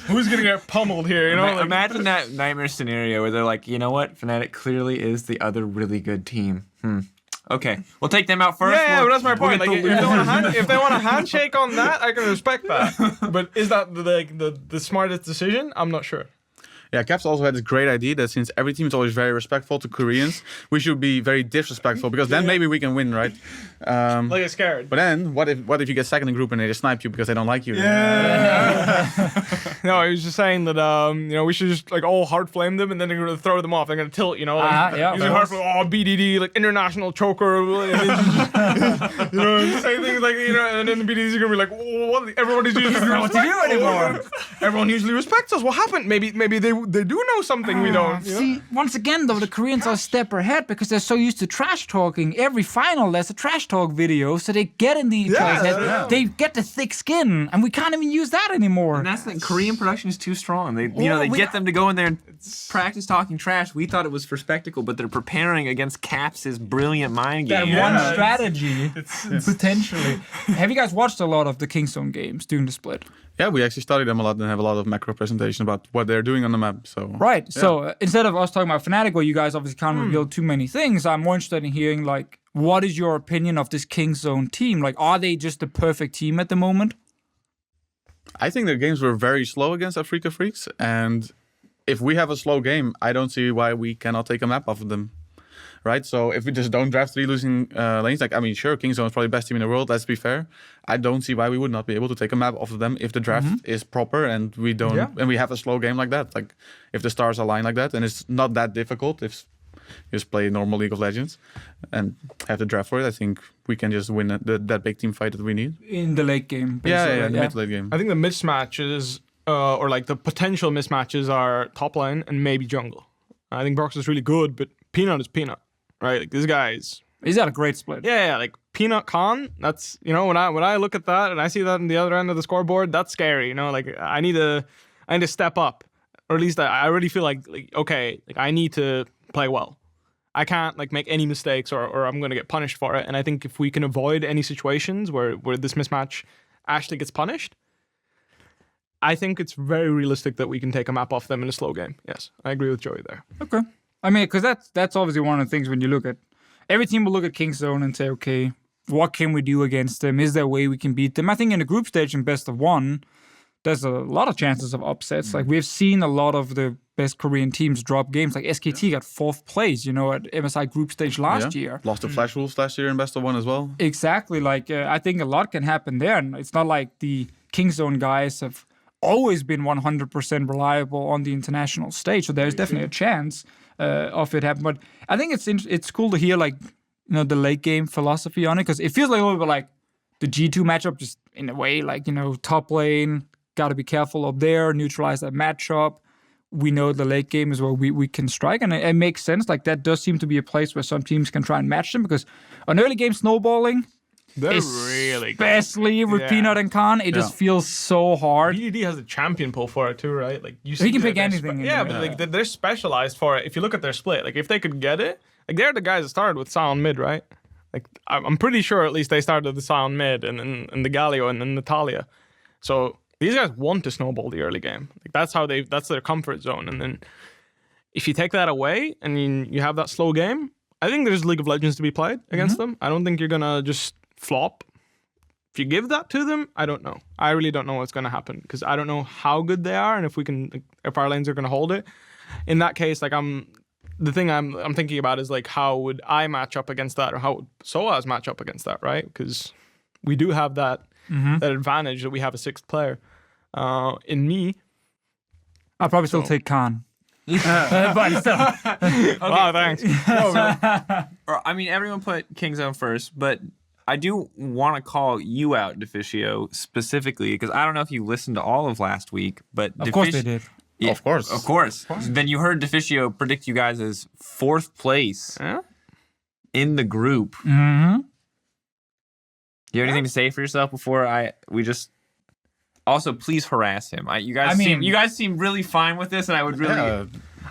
Who's gonna get pummeled here? Imagine that nightmare scenario where they're like, you know what, Fnatic clearly is the other really good team. Okay, we'll take them out first. But that's my point. Like, if they want a handshake on that, I can respect that. But is that the smartest decision? I'm not sure. Yeah, Caps also had this great idea that since every team is always very respectful to Koreans, we should be very disrespectful because then maybe we can win, right? Like you're scared. But then, what if you get second in the group and they just snipe you because they don't like you? No, I was just saying that we should just like all hard flame them and then they're gonna throw them off. They're gonna tilt, using hard flame, BDD, like international choker, and then just, say things like and then the BDDs are gonna be like, oh, what? Everybody's usually know what to do anymore. Everyone usually respects us. What happened? Maybe they do know something we don't. See, once again though, the Koreans are a step ahead because they're so used to trash talking. Every final there's a trash talk video, so they get in each other's head. They get the thick skin, and we can't even use that anymore. And that's the Korean production is too strong. They get them to go in there and practice talking trash. We thought it was for spectacle, but they're preparing against Caps' brilliant mind game. That one strategy, potentially. Have you guys watched a lot of the Kingzone games during the split? Yeah, we actually study them a lot and have a lot of macro presentation about what they're doing on the map. So right. Yeah. So instead of us talking about Fnatic, where you guys obviously can't reveal too many things, I'm more interested in hearing like, what is your opinion of this Kingzone team? Like, are they just the perfect team at the moment? I think their games were very slow against Afrika Freaks, and if we have a slow game, I don't see why we cannot take a map off of them. Right, so if we just don't draft 3 losing lanes, sure, Kingzone is probably the best team in the world. Let's be fair. I don't see why we would not be able to take a map off of them if the draft is proper and we don't, and we have a slow game like that. Like if the stars align like that, and it's not that difficult. If you just play normal League of Legends and have the draft for it, I think we can just win that big team fight that we need in the late game. Yeah, in the mid-late game. I think the mismatches, or like the potential mismatches, are top lane and maybe jungle. I think Brox is really good, but Peanut is Peanut. Right, like this guy's. He's got a great split. Yeah, like Peanut Khan. That's when I look at that and I see that on the other end of the scoreboard, that's scary. Like I need to step up, or at least I already feel like okay, like I need to play well. I can't like make any mistakes or I'm gonna get punished for it. And I think if we can avoid any situations where this mismatch actually gets punished, I think it's very realistic that we can take a map off them in a slow game. Yes, I agree with Joey there. Okay. I mean, because that's obviously one of the things when you look at every team will look at Kingzone and say, okay, what can we do against them? Is there a way we can beat them? I think in the group stage in best of one, there's a lot of chances of upsets. Like we've seen a lot of the best Korean teams drop games. Like SKT got 4th place, at MSI group stage last year. Lost to Flash Wolves last year in best of one as well. Exactly. Like I think a lot can happen there, and it's not like the Kingzone guys have always been 100% reliable on the international stage. So there's definitely a chance of it happening. But I think it's cool to hear like the late game philosophy on it, because it feels like a little bit like the G2 matchup, just in a way, like top lane, got to be careful up there, neutralize that matchup. We know the late game is where we can strike, and it makes sense. Like that does seem to be a place where some teams can try and match them, because an early game snowballing, they're really good. Especially with Peanut and Khan, it just feels so hard. BDD has a champion pool for it too, right? Like he can pick anything. But like they're specialized for it. If you look at their split, like if they could get it, like they're the guys that started with Sion mid, right? Like I'm pretty sure at least they started the Sion mid and the Galio and Natalia. So these guys want to snowball the early game. Like that's their comfort zone. And then if you take that away and you have that slow game, I think there's League of Legends to be played against them. I don't think you're gonna just flop. If you give that to them, I don't know. I really don't know what's going to happen, because I don't know how good they are and if our lanes are going to hold it. In that case, like the thing I'm thinking about is like, how would I match up against that, or how would Soaz match up against that, right? Because we do have that advantage that we have a 6th player. In me, I'll probably still take Khan. But still. Okay. Wow, thanks. I mean, everyone put Kingzone first, but I do want to call you out, Deficio, specifically, because I don't know if you listened to all of last week, but of course they did. Yeah, Of course. Then you heard Deficio predict you guys as 4th place in the group. Mm-hmm. Do you have anything to say for yourself before we just? Also, please harass him. You guys seem really fine with this, and I would really.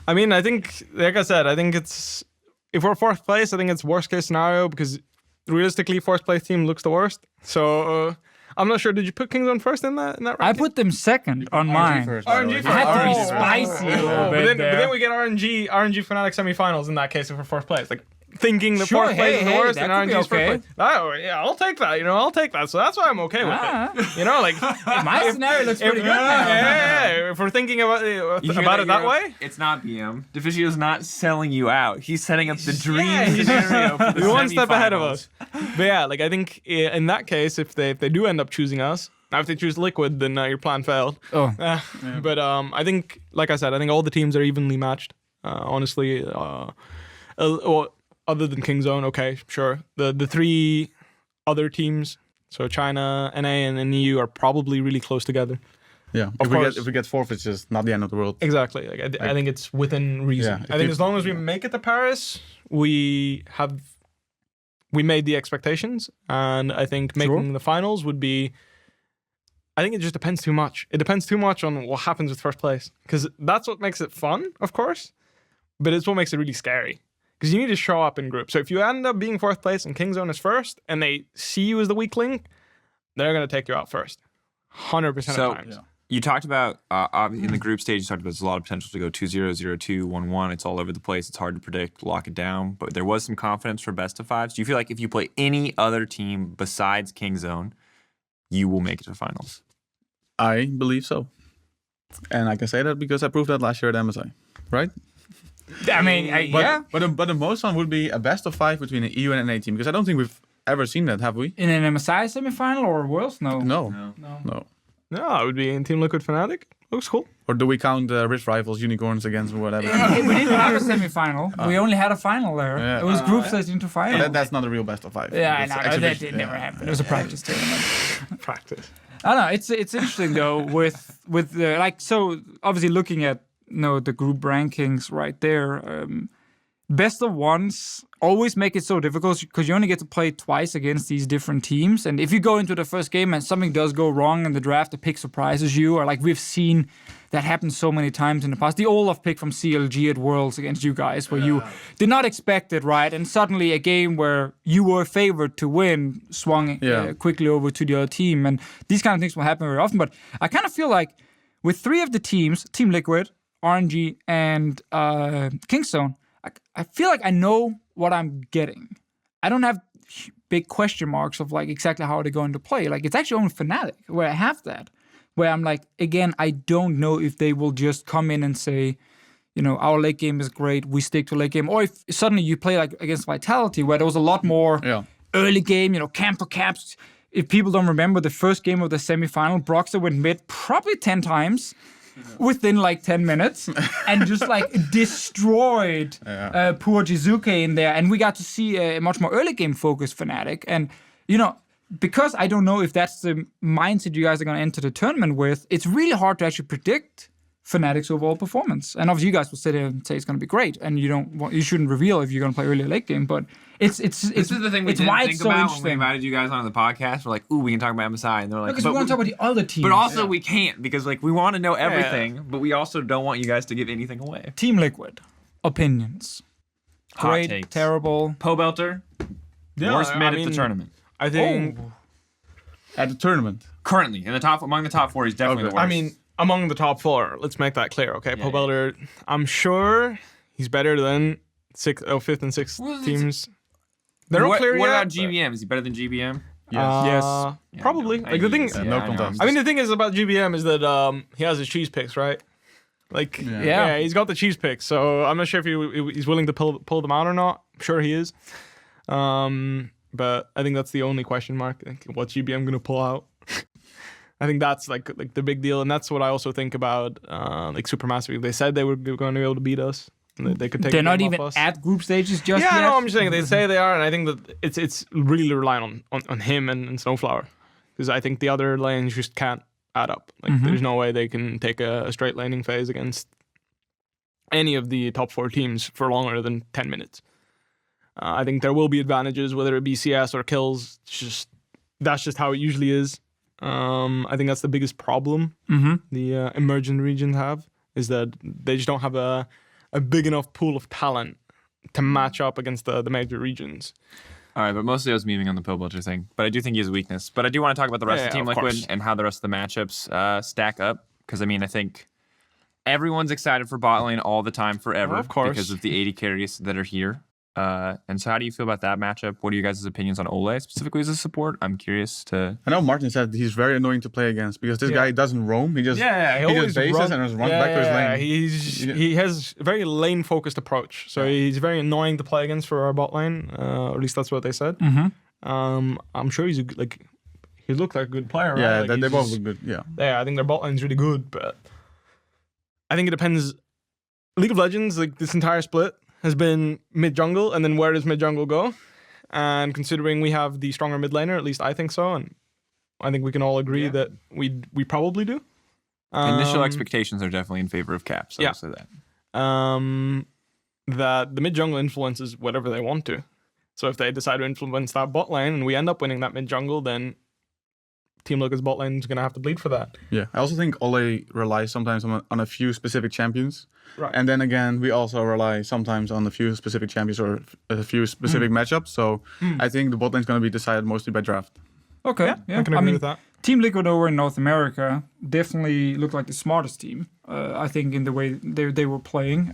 I mean, I think, like I said, I think it's, if we're 4th place, I think it's worst case scenario, because realistically, 4th place team looks the worst. So I'm not sure. Did you put Kingzone first in that ranking? I put them 2nd on mine. RNG first. I had to be spicy a little bit but then we get RNG Fnatic semifinals in that case if we're 4th place. Like thinking the Sure, fourth place is the worst that and could be RNG's okay. first place. Oh, yeah, I'll take that. I'll take that. So that's why I'm okay with it. Like My scenario looks pretty good now. yeah, if we're thinking about it You hear that Europe? way. It's not BM. Deficio's not selling you out. He's setting up the dream he's scenario for the You're one step ahead of semifinals. us. But yeah, like I think in that case, if they do end up choosing us, now if they choose Liquid, then your plan failed. Oh. But I think, like I said, I think all the teams are evenly matched. Honestly, well, other than Kingzone, okay, sure. The three other teams, so China, NA, and EU, are probably really close together. Yeah. Of course. If we get fourth, it's just not the end of the world. Exactly. Like, I think it's within reason. Yeah, if I think you- as long as we make it to Paris, we made the expectations, and I think making the finals would be. I think it just depends too much. It depends too much on what happens with first place, because that's what makes it fun, of course, but it's what makes it really scary. Because you need to show up in groups. So if you end up being fourth place and Kingzone is first, and they see you as the weak link, they're gonna take you out first, 100% So- of times. You talked about in the group stage. You talked about there's a lot of potential to go 2-0, 0-2, 1-1. It's all over the place. It's hard to predict, lock it down. But there was some confidence for best of fives. Do you feel like if you play any other team besides Kingzone, you will make it to finals? I believe so. And I can say that because I proved that last year at MSI, right? I mean, yeah. But the most one would be a best of 5 between an EU and an NA team, because I don't think we've ever seen that, have we? In an MSI semifinal or Worlds? No. No. No, it would be in Team Liquid Fnatic. Looks cool. Or do we count Rift Rivals, Unicorns against whatever? We didn't have a semifinal. We only had a final there. Yeah. It was group stage into final. That's not a real best of 5. Yeah, I That's know. That exhibition, did never happen. It was a practice tournament. Practice. I don't know. It's interesting though with the so obviously looking at the group rankings right there. Best of ones always make it so difficult because you only get to play twice against these different teams. And if you go into the first game and something does go wrong in the draft, the pick surprises you, or like we've seen that happen so many times in the past. The Olaf pick from CLG at Worlds against you guys, where you did not expect it, right? And suddenly a game where you were favored to win swung quickly over to the other team. And these kind of things will happen very often. But I kind of feel like with three of the teams, Team Liquid, RNG, and Kingzone, I feel like I know what I'm getting. I don't have big question marks of like exactly how they're going to play. Like it's actually only Fnatic where I have that. Where I'm like, again, I don't know if they will just come in and say, our late game is great, we stick to late game. Or if suddenly you play like against Vitality, where there was a lot more early game, camp for caps. If people don't remember the first game of the semifinal, Broxer went mid probably 10 times within like 10 minutes and just like destroyed poor Jizuke in there. And we got to see a much more early game focused Fnatic. And, because I don't know if that's the mindset you guys are going to enter the tournament with, it's really hard to actually predict Fnatic's overall performance. And obviously, you guys will sit here and say it's going to be great, and you shouldn't reveal if you're going to play early or late game. But this is the thing we didn't think about when we invited you guys on the podcast. We're like, ooh, we can talk about MSI, and they're like, because we want to talk about the other teams. but also we can't because like we want to know everything, but we also don't want you guys to give anything away. Team Liquid opinions. Hot Great, takes. terrible. Belter, worst mid at the tournament. I think. At the tournament. Currently, among the top four, he's definitely the worst. I mean, among the top four, let's make that clear, okay? Yeah, Pobelter, I'm sure he's better than fifth and sixth teams. They're not clear what yet. about GBM? Is he better than GBM? Yes. Probably. I know. Like the thing. no contest. I mean, the thing is about GBM is that he has his cheese picks, right? Like, Yeah. he's got the cheese picks. So I'm not sure if he's willing to pull them out or not. I'm sure he is. But I think that's the only question mark. Like, what's GBM gonna pull out? I think that's like the big deal, and that's what I also think about like Supermassive. They said they were going to be able to beat us. And they could take. They're the not game even off us. at group stages just yet. Yeah, no, I'm just saying they say they are, and I think that it's really relying on him and Snowflower, because I think the other lanes just can't add up. Like there's no way they can take a straight laning phase against any of the top four teams for longer than 10 minutes. I think there will be advantages, whether it be CS or kills. That's just how it usually is. I think that's the biggest problem the emergent regions have, is that they just don't have a big enough pool of talent to match up against the major regions. All right, but mostly I was memeing on the Belter thing. But I do think he has a weakness. But I do want to talk about the rest of Team Liquid course. and how the rest of the matchups stack up. Because, I mean, I think everyone's excited for bot lane all the time forever. Of course. Because of the 80 carries that are here. And so how do you feel about that matchup? What are your guys' opinions on Ole, specifically as a support? I'm curious to... I know Martin said he's very annoying to play against because this guy doesn't roam. He just he always just bases and just runs back to his lane. He has a very lane-focused approach. So he's very annoying to play against for our bot lane. Or at least that's what they said. I'm sure he's he looked like a good player, right? Yeah, like they both look good. Yeah, I think their bot lane's really good, but I think it depends. League of Legends, like this entire split, has been mid jungle, and then where does mid jungle go? And considering we have the stronger mid laner, at least I think so, and I think we can all agree that we probably do. Initial expectations are definitely in favor of Caps. I'll say that. That the mid jungle influences whatever they want to. So if they decide to influence that bot lane and we end up winning that mid jungle, then Team Liquid's bot lane is going to have to bleed for that. Yeah, I also think Ole relies sometimes on a few specific champions. Right. And then again, we also rely sometimes on a few specific champions or a few specific matchups. So I think the bot lane is going to be decided mostly by draft. Okay, I can agree with that. Team Liquid over in North America definitely looked like the smartest team. I think in the way they were playing,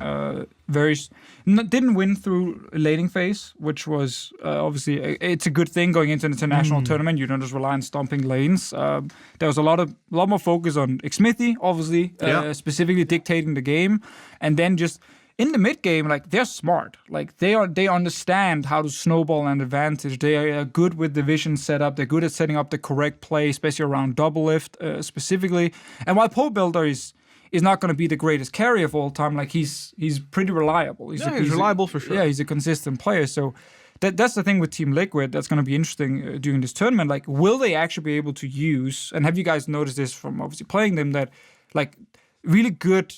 didn't win through laning phase, which was obviously it's a good thing going into an international tournament. You don't just rely on stomping lanes. There was a lot more focus on Xmithy, obviously, specifically dictating the game, and then just. In the mid game, like they're smart. Like they understand how to snowball an advantage. They are good with the vision setup. They're good at setting up the correct play, especially around double lift specifically. And while Pole Builder is not going to be the greatest carry of all time, like he's pretty reliable. He's reliable for sure. Yeah, he's a consistent player. So that's the thing with Team Liquid that's going to be interesting during this tournament. Like, will they actually be able to use? And have you guys noticed this from obviously playing them that like really good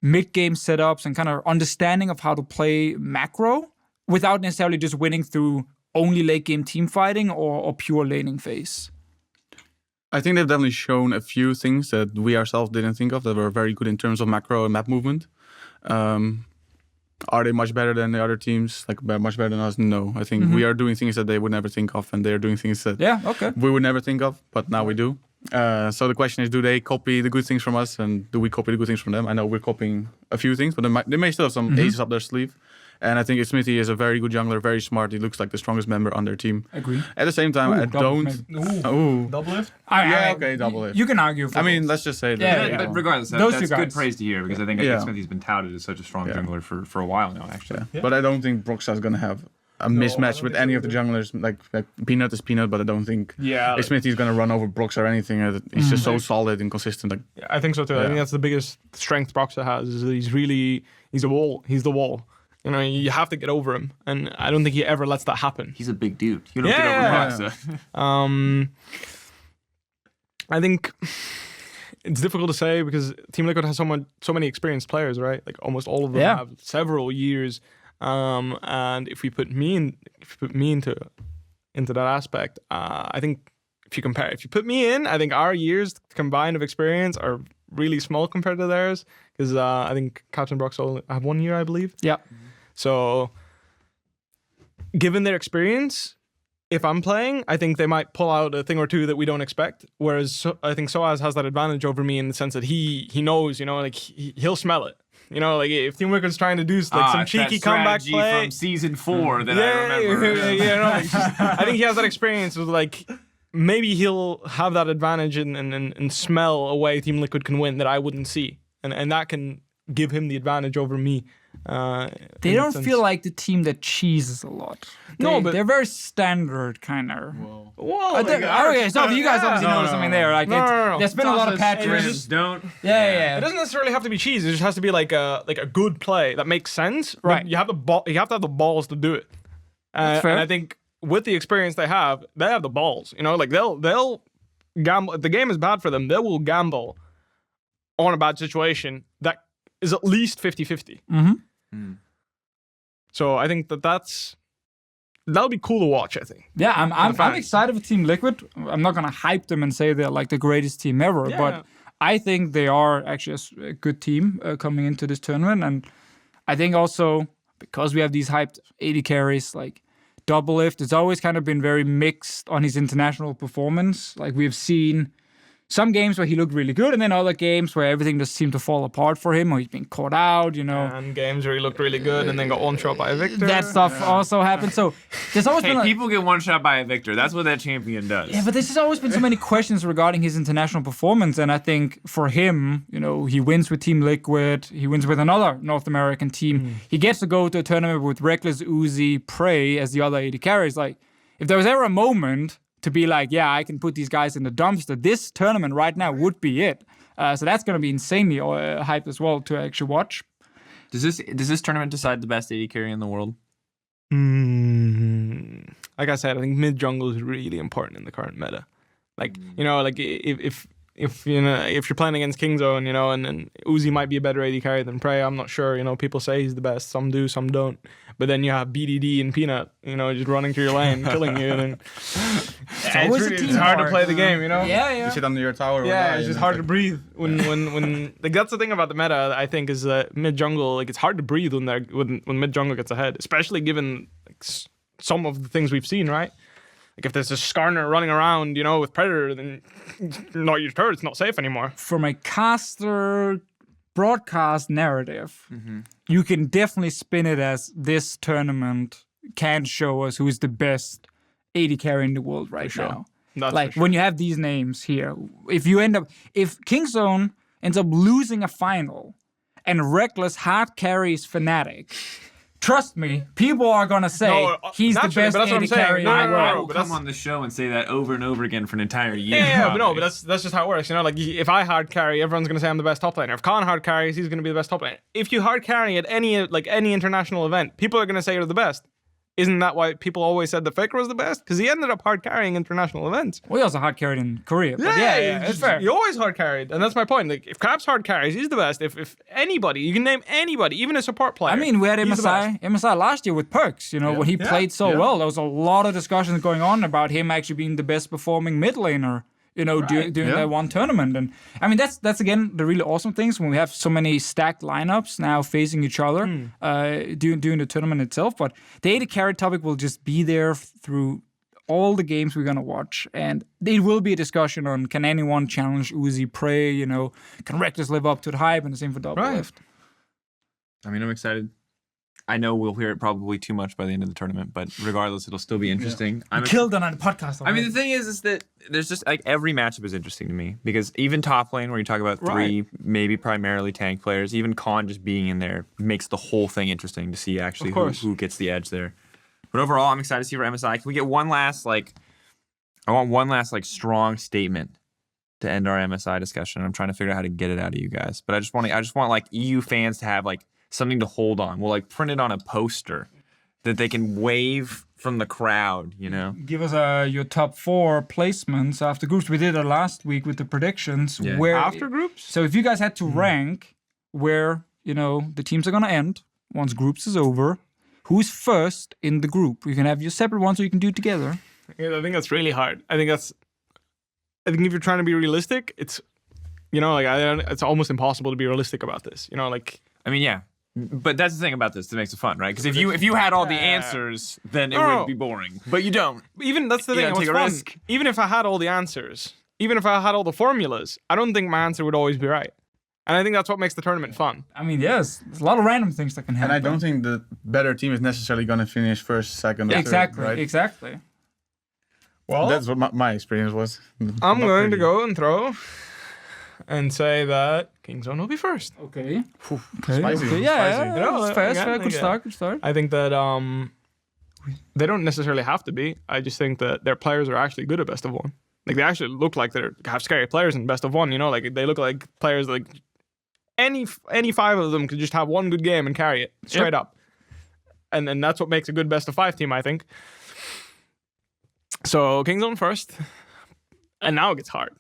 mid-game setups and kind of understanding of how to play macro without necessarily just winning through only late-game team fighting or pure laning phase? I think they've definitely shown a few things that we ourselves didn't think of that were very good in terms of macro and map movement. Are they much better than the other teams? Like much better than us? No. I think we are doing things that they would never think of, and they are doing things that we would never think of, but now we do. So the question is, do they copy the good things from us, and do we copy the good things from them? I know we're copying a few things, but they may still have some aces up their sleeve. And I think Smithy is a very good jungler, very smart. He looks like the strongest member on their team. Agree. At the same time, I don't... Double lift? Okay, double lift. You can argue for I mean, let's just say that. Yeah. But regardless, that's good praise to hear, because I think Smithy's been touted as such a strong jungler for a while now, actually. Yeah. But I don't think Broxah is going to have a mismatch with any of the junglers. Like Peanut is Peanut, but I don't think Smithy's going to run over Broxah or anything. He's just so solid and consistent. Like, I think so too. I think that's the biggest strength Broxah has. Is that he's a wall. He's the wall. You know, you have to get over him, and I don't think he ever lets that happen. He's a big dude. You don't get over Broxah. I think it's difficult to say because Team Liquid has so many experienced players, right? Like almost all of them have several years. And if you put me into that aspect, I think if you put me in, I think our years combined of experience are really small compared to theirs. Because I think Captain Brox only have 1 year, I believe. Yeah. So, given their experience, if I'm playing, I think they might pull out a thing or two that we don't expect. Whereas I think Soaz has that advantage over me in the sense that he knows, you know, like he'll smell it. You know, like if Team Liquid's trying to do like some cheeky comeback play from season 4 that I remember. I think he has that experience with like maybe he'll have that advantage and smell a way Team Liquid can win that I wouldn't see, and that can give him the advantage over me. They don't feel like the team that cheeses a lot. But they're very standard kind of. Okay, so you guys obviously know something there. Like there's been a lot of patches. Don't. Yeah. It doesn't necessarily have to be cheese. It just has to be like a good play that makes sense. Right. You have you have to have the balls to do it. That's fair. And I think with the experience they have the balls. You know, like they'll gamble. If the game is bad for them, they will gamble on a bad situation that is at least 50-50. So I think that'll be cool to watch, I think. Yeah, I'm excited for Team Liquid. I'm not gonna hype them and say they're like the greatest team ever, but I think they are actually a good team coming into this tournament. And I think also because we have these hyped 80 carries, like Double Lift, it's always kind of been very mixed on his international performance. Like we've seen some games where he looked really good, and then other games where everything just seemed to fall apart for him, or he's been caught out, And games where he looked really good and then got one shot by a victor. That stuff also happened. So there's always been People get one shot by a victor. That's what that champion does. Yeah, but there's always been so many questions regarding his international performance, and I think for him, he wins with Team Liquid, he wins with another North American team. He gets to go to a tournament with Reckless, Uzi, Prey as the other AD carries. Like, if there was ever a moment to be like, yeah, I can put these guys in the dumpster, this tournament right now would be it. So that's going to be insanely hyped as well to actually watch. Does this tournament decide the best AD carry in the world? Like I said, I think mid jungle is really important in the current meta. Like, like if you're playing against Kingzone, and Uzi might be a better AD carry than Prey, I'm not sure. People say he's the best. Some do, some don't. But then you have BDD and Peanut, just running through your lane, killing you. And it's hard to play the game, Yeah. You sit under your tower. Yeah, it's just hard to breathe when like that's the thing about the meta. I think is that mid jungle, like it's hard to breathe when mid jungle gets ahead, especially given like some of the things we've seen, right? Like if there's a Skarner running around, with Predator, then your turret's not safe anymore. From a caster broadcast narrative, you can definitely spin it as this tournament can show us who is the best AD carry in the world right now. That's like for sure. when you have these names here, if Kingzone ends up losing a final and Reckless hard carries Fnatic, trust me, people are gonna say he's the best AD carry in the I world. will come on the show and say that over and over again for an entire year. Yeah, but that's just how it works. Like if I hard carry, everyone's gonna say I'm the best top laner. If Khan hard carries, he's gonna be the best top laner. If you hard carry at any international event, people are gonna say you're the best. Isn't that why people always said the Faker was the best? Because he ended up hard carrying international events. We also hard carried in Korea. But yeah, it's fair. He always hard carried, and that's my point. Like if Krabs hard carries, he's the best. If anybody, you can name anybody, even a support player. I mean, we had he's the best. MSI last year with Perks, when he played so well. There was a lot of discussions going on about him actually being the best performing mid laner, during that one tournament. And I mean, that's again the really awesome things when we have so many stacked lineups now facing each other during the tournament itself. But the AD carry topic will just be there through all the games we're gonna watch, and it will be a discussion on can anyone challenge Uzi, Prey, can Reckless live up to the hype, and the same for Doublelift. I mean, I'm excited. I know we'll hear it probably too much by the end of the tournament, but regardless, it'll still be interesting. I'm killed on the podcast. I mean, the thing is that there's just like every matchup is interesting to me because even top lane, where you talk about three, maybe primarily tank players, even Khan just being in there makes the whole thing interesting to see actually who gets the edge there. But overall, I'm excited to see for MSI. Can we get one last I want one last strong statement to end our MSI discussion. I'm trying to figure out how to get it out of you guys, but I just want EU fans to have something to hold on. We'll print it on a poster that they can wave from the crowd, Give us your top 4 placements after groups. We did it last week with the predictions. Yeah. Where After groups? So if you guys had to rank where, the teams are going to end once groups is over, who's first in the group? You can have your separate ones or you can do it together. Yeah, I think that's really hard. I think if you're trying to be realistic, it's, it's almost impossible to be realistic about this. I mean, yeah. But that's the thing about this that makes it fun, right? Because if you had all the answers, then it would be boring. But you don't. Even that's the thing. Take what's a fun, risk. even if I had all the answers, even if I had all the formulas, I don't think my answer would always be right. And I think that's what makes the tournament fun. I mean, yes, there's a lot of random things that can happen. And I don't think the better team is necessarily going to finish first, second, or exactly, third, right? Exactly. Well, That's what my experience was. I'm going to go and throw and say that Kingzone will be first. Okay. Spicy. Okay. Yeah, Spicy. it's fair. Good start. I think that they don't necessarily have to be. I just think that their players are actually good at best of one. Like they actually look like they have scary players in best of one. Like they look like players like any 5 of them could just have one good game and carry it straight up. And that's what makes a good best of 5 team, I think. So Kingzone first, and now it gets hard.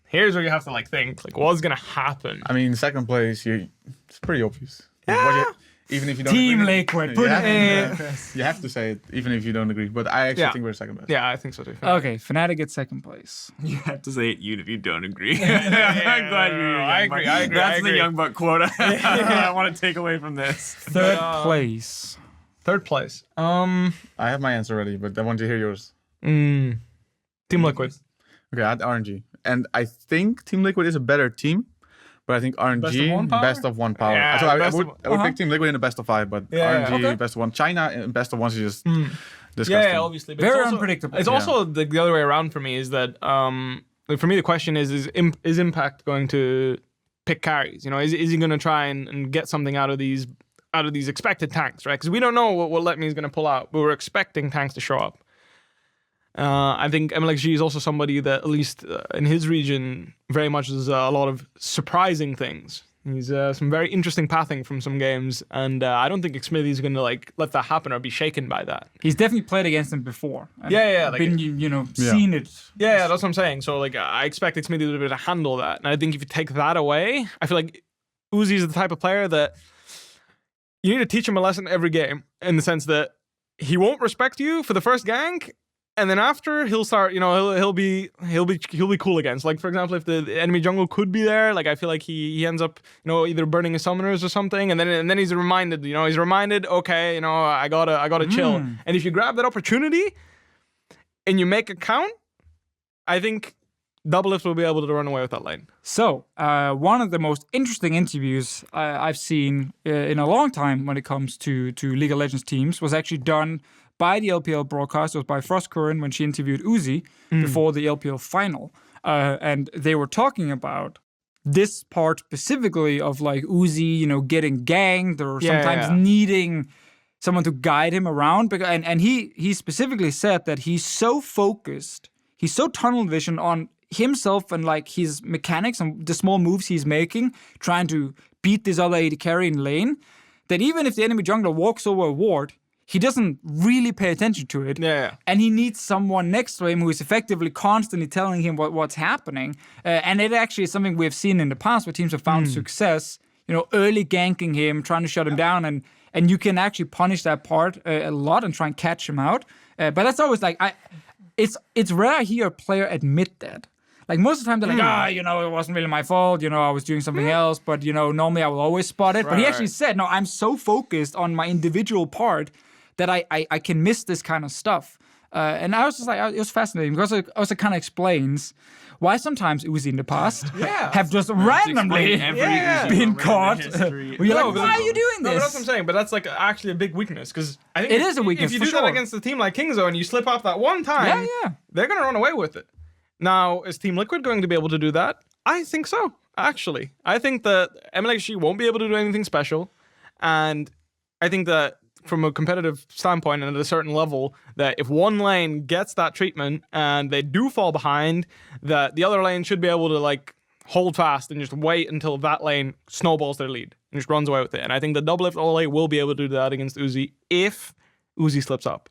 Here's where you have to think what's gonna happen. I mean, second place, it's pretty obvious. Yeah. Even if you don't Team agree. Liquid. Put it in. You have to say it, even if you don't agree. But I actually think we're second best. Yeah, I think so too. Okay, Fnatic gets second place. You have to say it even if you don't agree. I'm glad you're here. I agree. That's the Youngbuck quote I want to take away from this. Third place. Third place. I have my answer ready, but I want to hear yours. Team Liquid. Okay, I had RNG. and I think Team Liquid is a better team. But I think RNG, best of one power. Yeah, so I best would of- pick Team Liquid in the best of 5, but RNG, best of 1. China, in best of 1 is just disgusting. Yeah, obviously. But Very it's also, unpredictable. It's also the other way around for me is that, for me, the question is Impact going to pick carries? You know, is he going to try and get something out of these expected tanks, right? Because we don't know what Let Me is going to pull out, but we're expecting tanks to show up. I think MLXG is also somebody that, at least in his region, very much does a lot of surprising things. He's some very interesting pathing from some games, and I don't think Xmithy is going to let that happen or be shaken by that. He's definitely played against him before. And Yeah. Been, seen it. Yeah, that's what I'm saying. So, I expect Xmithy to be able to handle that. And I think if you take that away, I feel like Uzi is the type of player that you need to teach him a lesson every game, in the sense that he won't respect you for the first gank, and then after he'll start, he'll be cool again. So, for example, if the enemy jungle could be there, I feel like he ends up, either burning his summoners or something, and then he's reminded, okay, I gotta chill. And if you grab that opportunity and you make a count, I think Doublelift will be able to run away with that lane. So, one of the most interesting interviews I've seen in a long time when it comes to League of Legends teams was actually done by the LPL broadcast. It was by Frost Curran when she interviewed Uzi before the LPL final. And they were talking about this part specifically of Uzi, getting ganged or sometimes needing someone to guide him around. And he specifically said that he's so focused, he's so tunnel vision on himself and his mechanics and the small moves he's making, trying to beat this other AD carry in lane, that even if the enemy jungler walks over a ward, he doesn't really pay attention to it. Yeah. And he needs someone next to him who is effectively constantly telling him what's happening. And it actually is something we've seen in the past where teams have found success, early ganking him, trying to shut him down. And you can actually punish that part a lot and try and catch him out. But that's always it's rare I hear a player admit that. Most of the time they're it wasn't really my fault, I was doing something else, but, normally I will always spot it. But he actually said, no, I'm so focused on my individual part that I can miss this kind of stuff. And I was just it was fascinating because it also kind of explains why sometimes Uzi in the past have just randomly been caught. Where you're why are you doing this? No, that's what I'm saying, but that's actually a big weakness, because I think it is a weakness. If you do that against a team like Kingzone, you slip off that one time, they're going to run away with it. Now, is Team Liquid going to be able to do that? I think so, actually. I think that MLXG won't be able to do anything special, and I think that from a competitive standpoint and at a certain level, that if one lane gets that treatment and they do fall behind, that the other lane should be able to hold fast and just wait until that lane snowballs their lead and just runs away with it. And I think the Doublelift Ole will be able to do that against Uzi if Uzi slips up.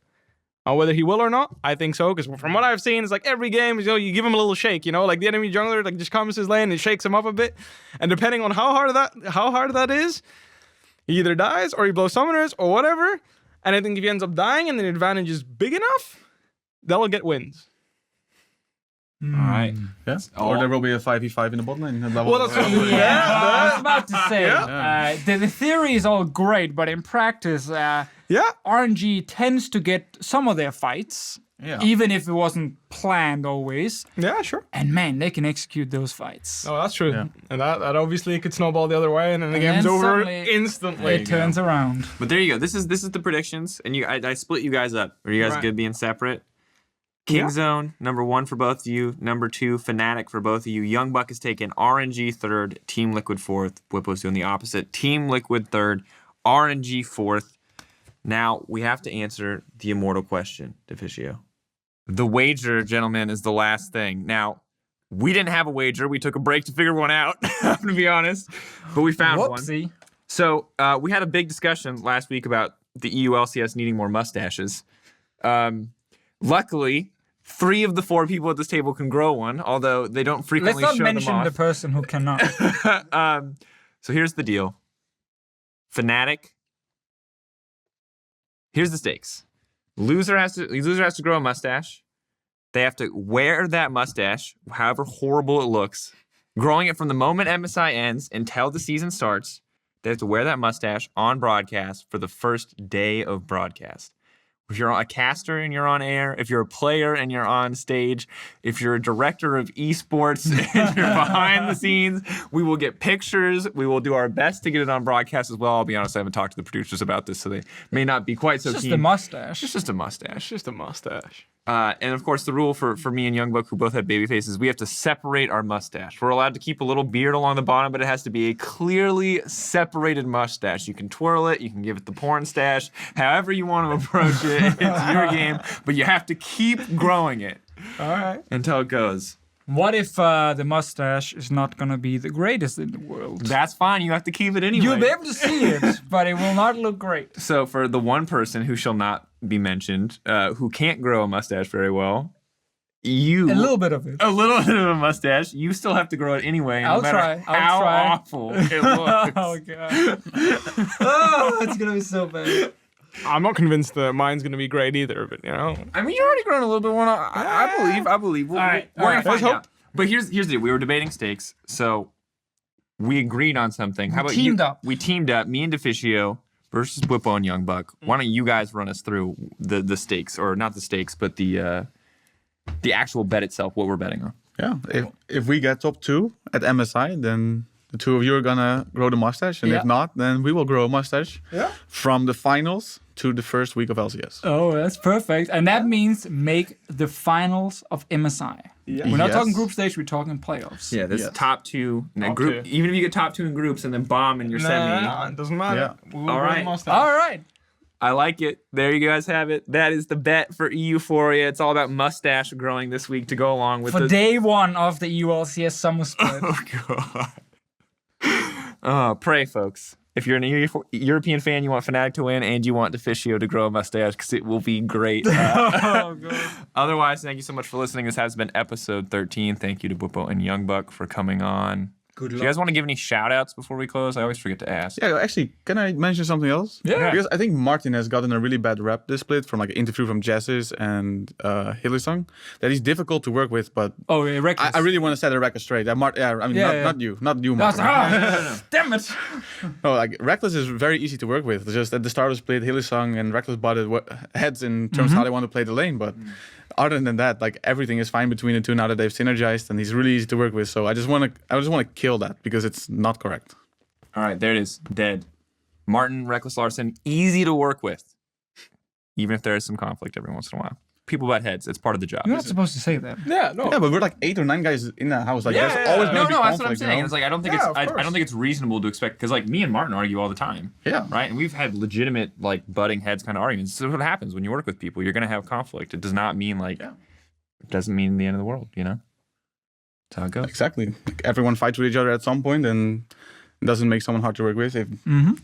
Whether he will or not, I think so, because from what I've seen, it's every game, you give him a little shake, the enemy jungler just comes to his lane and shakes him up a bit, and depending on how hard that is, he either dies or he blows summoners or whatever. And I think if he ends up dying and the advantage is big enough, they'll get wins. All right. Yeah. Or there will be a 5v5 in the bot lane. Well, that's what I was about to say. The theory is all great, but in practice, RNG tends to get some of their fights, even if it wasn't planned always. Yeah, sure. And man, they can execute those fights. Oh, that's true. Yeah. And that obviously could snowball the other way, and then the game's over instantly. It turns around. But there you go. This is the predictions, and I split you guys up. Are you guys good being separate? Kingzone, number 1 for both of you. Number 2, Fnatic for both of you. Youngbuck has taken RNG 3rd, Team Liquid 4th. Bwipo's doing the opposite. Team Liquid 3rd, RNG 4th. Now, we have to answer the immortal question, Deficio. The wager, gentlemen, is the last thing. Now, we didn't have a wager. We took a break to figure one out, I'm going to be honest. But we found one. So, we had a big discussion last week about the EU LCS needing more mustaches. Luckily, 3 of the 4 people at this table can grow one, although they don't frequently show them off. Let's not mention the person who cannot. So here's the deal. Fnatic. Here's the stakes. Loser has to grow a mustache. They have to wear that mustache, however horrible it looks. Growing it from the moment MSI ends until the season starts. They have to wear that mustache on broadcast for the first day of broadcast. If you're a caster and you're on air, if you're a player and you're on stage, if you're a director of esports and you're behind the scenes, we will get pictures. We will do our best to get it on broadcast as well. I'll be honest, I haven't talked to the producers about this, so they may not be quite so It's just keen. the mustache. It's just a mustache. It's just a mustache. And of course, the rule for me and Youngbuck, who both have baby faces, we have to separate our mustache. We're allowed to keep a little beard along the bottom, but it has to be a clearly separated mustache. You can twirl it, you can give it the porn stash, however you want to approach it. It's your game, but you have to keep growing it. All right. Until it goes. What if the mustache is not going to be the greatest in the world? That's fine. You have to keep it anyway. You'll be able to see it, but it will not look great. So for the one person who shall not be mentioned, who can't grow a mustache very well, you A little bit of it. a little bit of a mustache, you still have to grow it anyway. I'll no matter try. I'll how try. awful it looks. Oh, God. Oh, it's going to be so bad. I'm not convinced that mine's gonna be great either, but you know. I mean, you're already growing a little bit more. I believe. We're right, gonna all right. find Let's out. But here's the deal. We were debating stakes, so we agreed on something. How about teamed you? up. We teamed up. Me and Deficio versus Bwipo and Youngbuck. Why don't you guys run us through the stakes, or not the stakes, but the actual bet itself? What we're betting on. Yeah, if we get top 2 at MSI, then the two of you are gonna grow the mustache, and Yeah. if not, then we will grow a mustache. Yeah. From the finals to the first week of LCS. Oh, that's perfect. And that means make the finals of MSI. We're not Yes. talking group stage, we're talking playoffs. Yeah, this Yes. top 2 in a Top group. 2. Even if you get top 2 in groups and then bomb in your semi. Nah, it doesn't matter. Yeah. We'll All grow right. the mustache. All right. I like it. There you guys have it. That is the bet for EUphoria. It's all about mustache growing this week to go along with For the day 1 of the EU LCS summer split. Oh, God. Pray, folks. If you're an European fan, you want Fnatic to win, and you want Deficio to grow a mustache, because it will be great. Oh, God. Otherwise, thank you so much for listening. This has been episode 13. Thank you to Bwipo and Youngbuck for coming on. Good Do you guys want to give any shout-outs before we close? I always forget to ask. Yeah, actually, can I mention something else? Yeah. Because I think Martin has gotten a really bad rep this split from like an interview from Jessis and Hillsong that he's difficult to work with, but Oh, yeah, Reckless. I really want to set the record straight. Not you, That's, Martin. damn it. No, like Reckless is very easy to work with. It's just at the start of the split, Hillsong and Reckless butted heads in terms of how they want to play the lane, but other than that, like everything is fine between the two now that they've synergized, and he's really easy to work with. So I just want to kill that because it's not correct. All right, there it is. Dead. Martin, Reckless Larson, easy to work with, even if there is some conflict every once in a while. People butt heads. It's part of the job. You're not supposed to say that. Yeah, no. Yeah, but we're like 8 or 9 guys in that house. Like Yeah, there's yeah, always yeah. gonna be No, that's conflict. what I'm saying. You know? It's like I don't think Yeah, it's of I course. don't think it's reasonable to expect, because like me and Martin argue all the time. Yeah. Right? And we've had legitimate like butting heads kind of arguments. This is what happens when you work with people. You're gonna have conflict. It does not mean like it doesn't mean the end of the world, you know? That's how it goes. Exactly. Like everyone fights with each other at some point, and it doesn't make someone hard to work with. If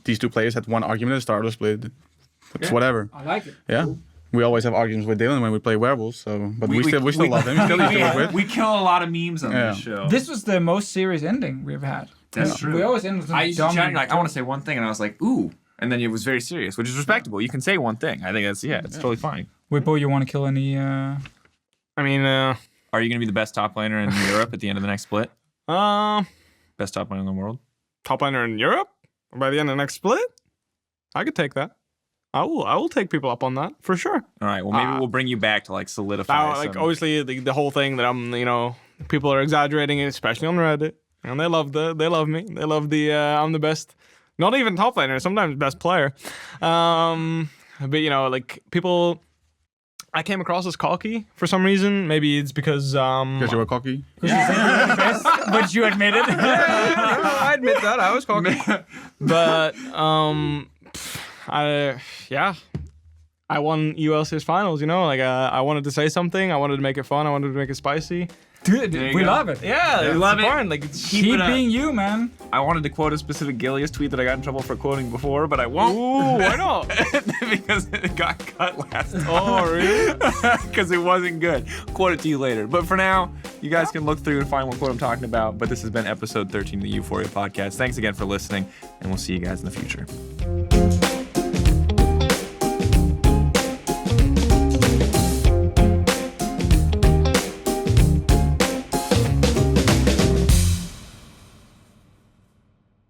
these two players had one argument at the start of the split, it's whatever. I like it. Yeah. We always have arguments with Dylan when we play Werewolves, so but we still love him. We still need to work with. We kill a lot of memes on this show. This was the most serious ending we've had. That's true. We always end with I used to dumb. chat, like, I want to say one thing, and I was like, ooh. And then it was very serious, which is respectable. You can say one thing. I think that's, it's totally fine. Bwipo, you want to kill any? I mean, Are you going to be the best top laner in Europe at the end of the next split? Best top laner in the world? top laner in Europe by the end of the next split. I could take that. I will take people up on that for sure. All right. Well, maybe we'll bring you back to like solidify. Now, like obviously the whole thing that I'm, people are exaggerating, especially on Reddit, and they love me. They love the I'm the best, not even top laner, sometimes best player. But like people, I came across as cocky for some reason. Maybe it's because Because you were cocky. But you admit it. I admit that I was cocky, but I won EU LCS finals. I wanted to say something. I wanted to make it fun. I wanted to make it spicy. Dude, There you we go. love it. Yeah, we love it. fun. Like it's Keep it up. being you, man. I wanted to quote a specific Gilius tweet that I got in trouble for quoting before, but I won't. Ooh, why not? Because it got cut last time. Oh, really? Because it wasn't good. Quote it to you later. But for now, you guys can look through and find what quote I'm talking about. But this has been episode 13 of the EUphoria podcast. Thanks again for listening, and we'll see you guys in the future.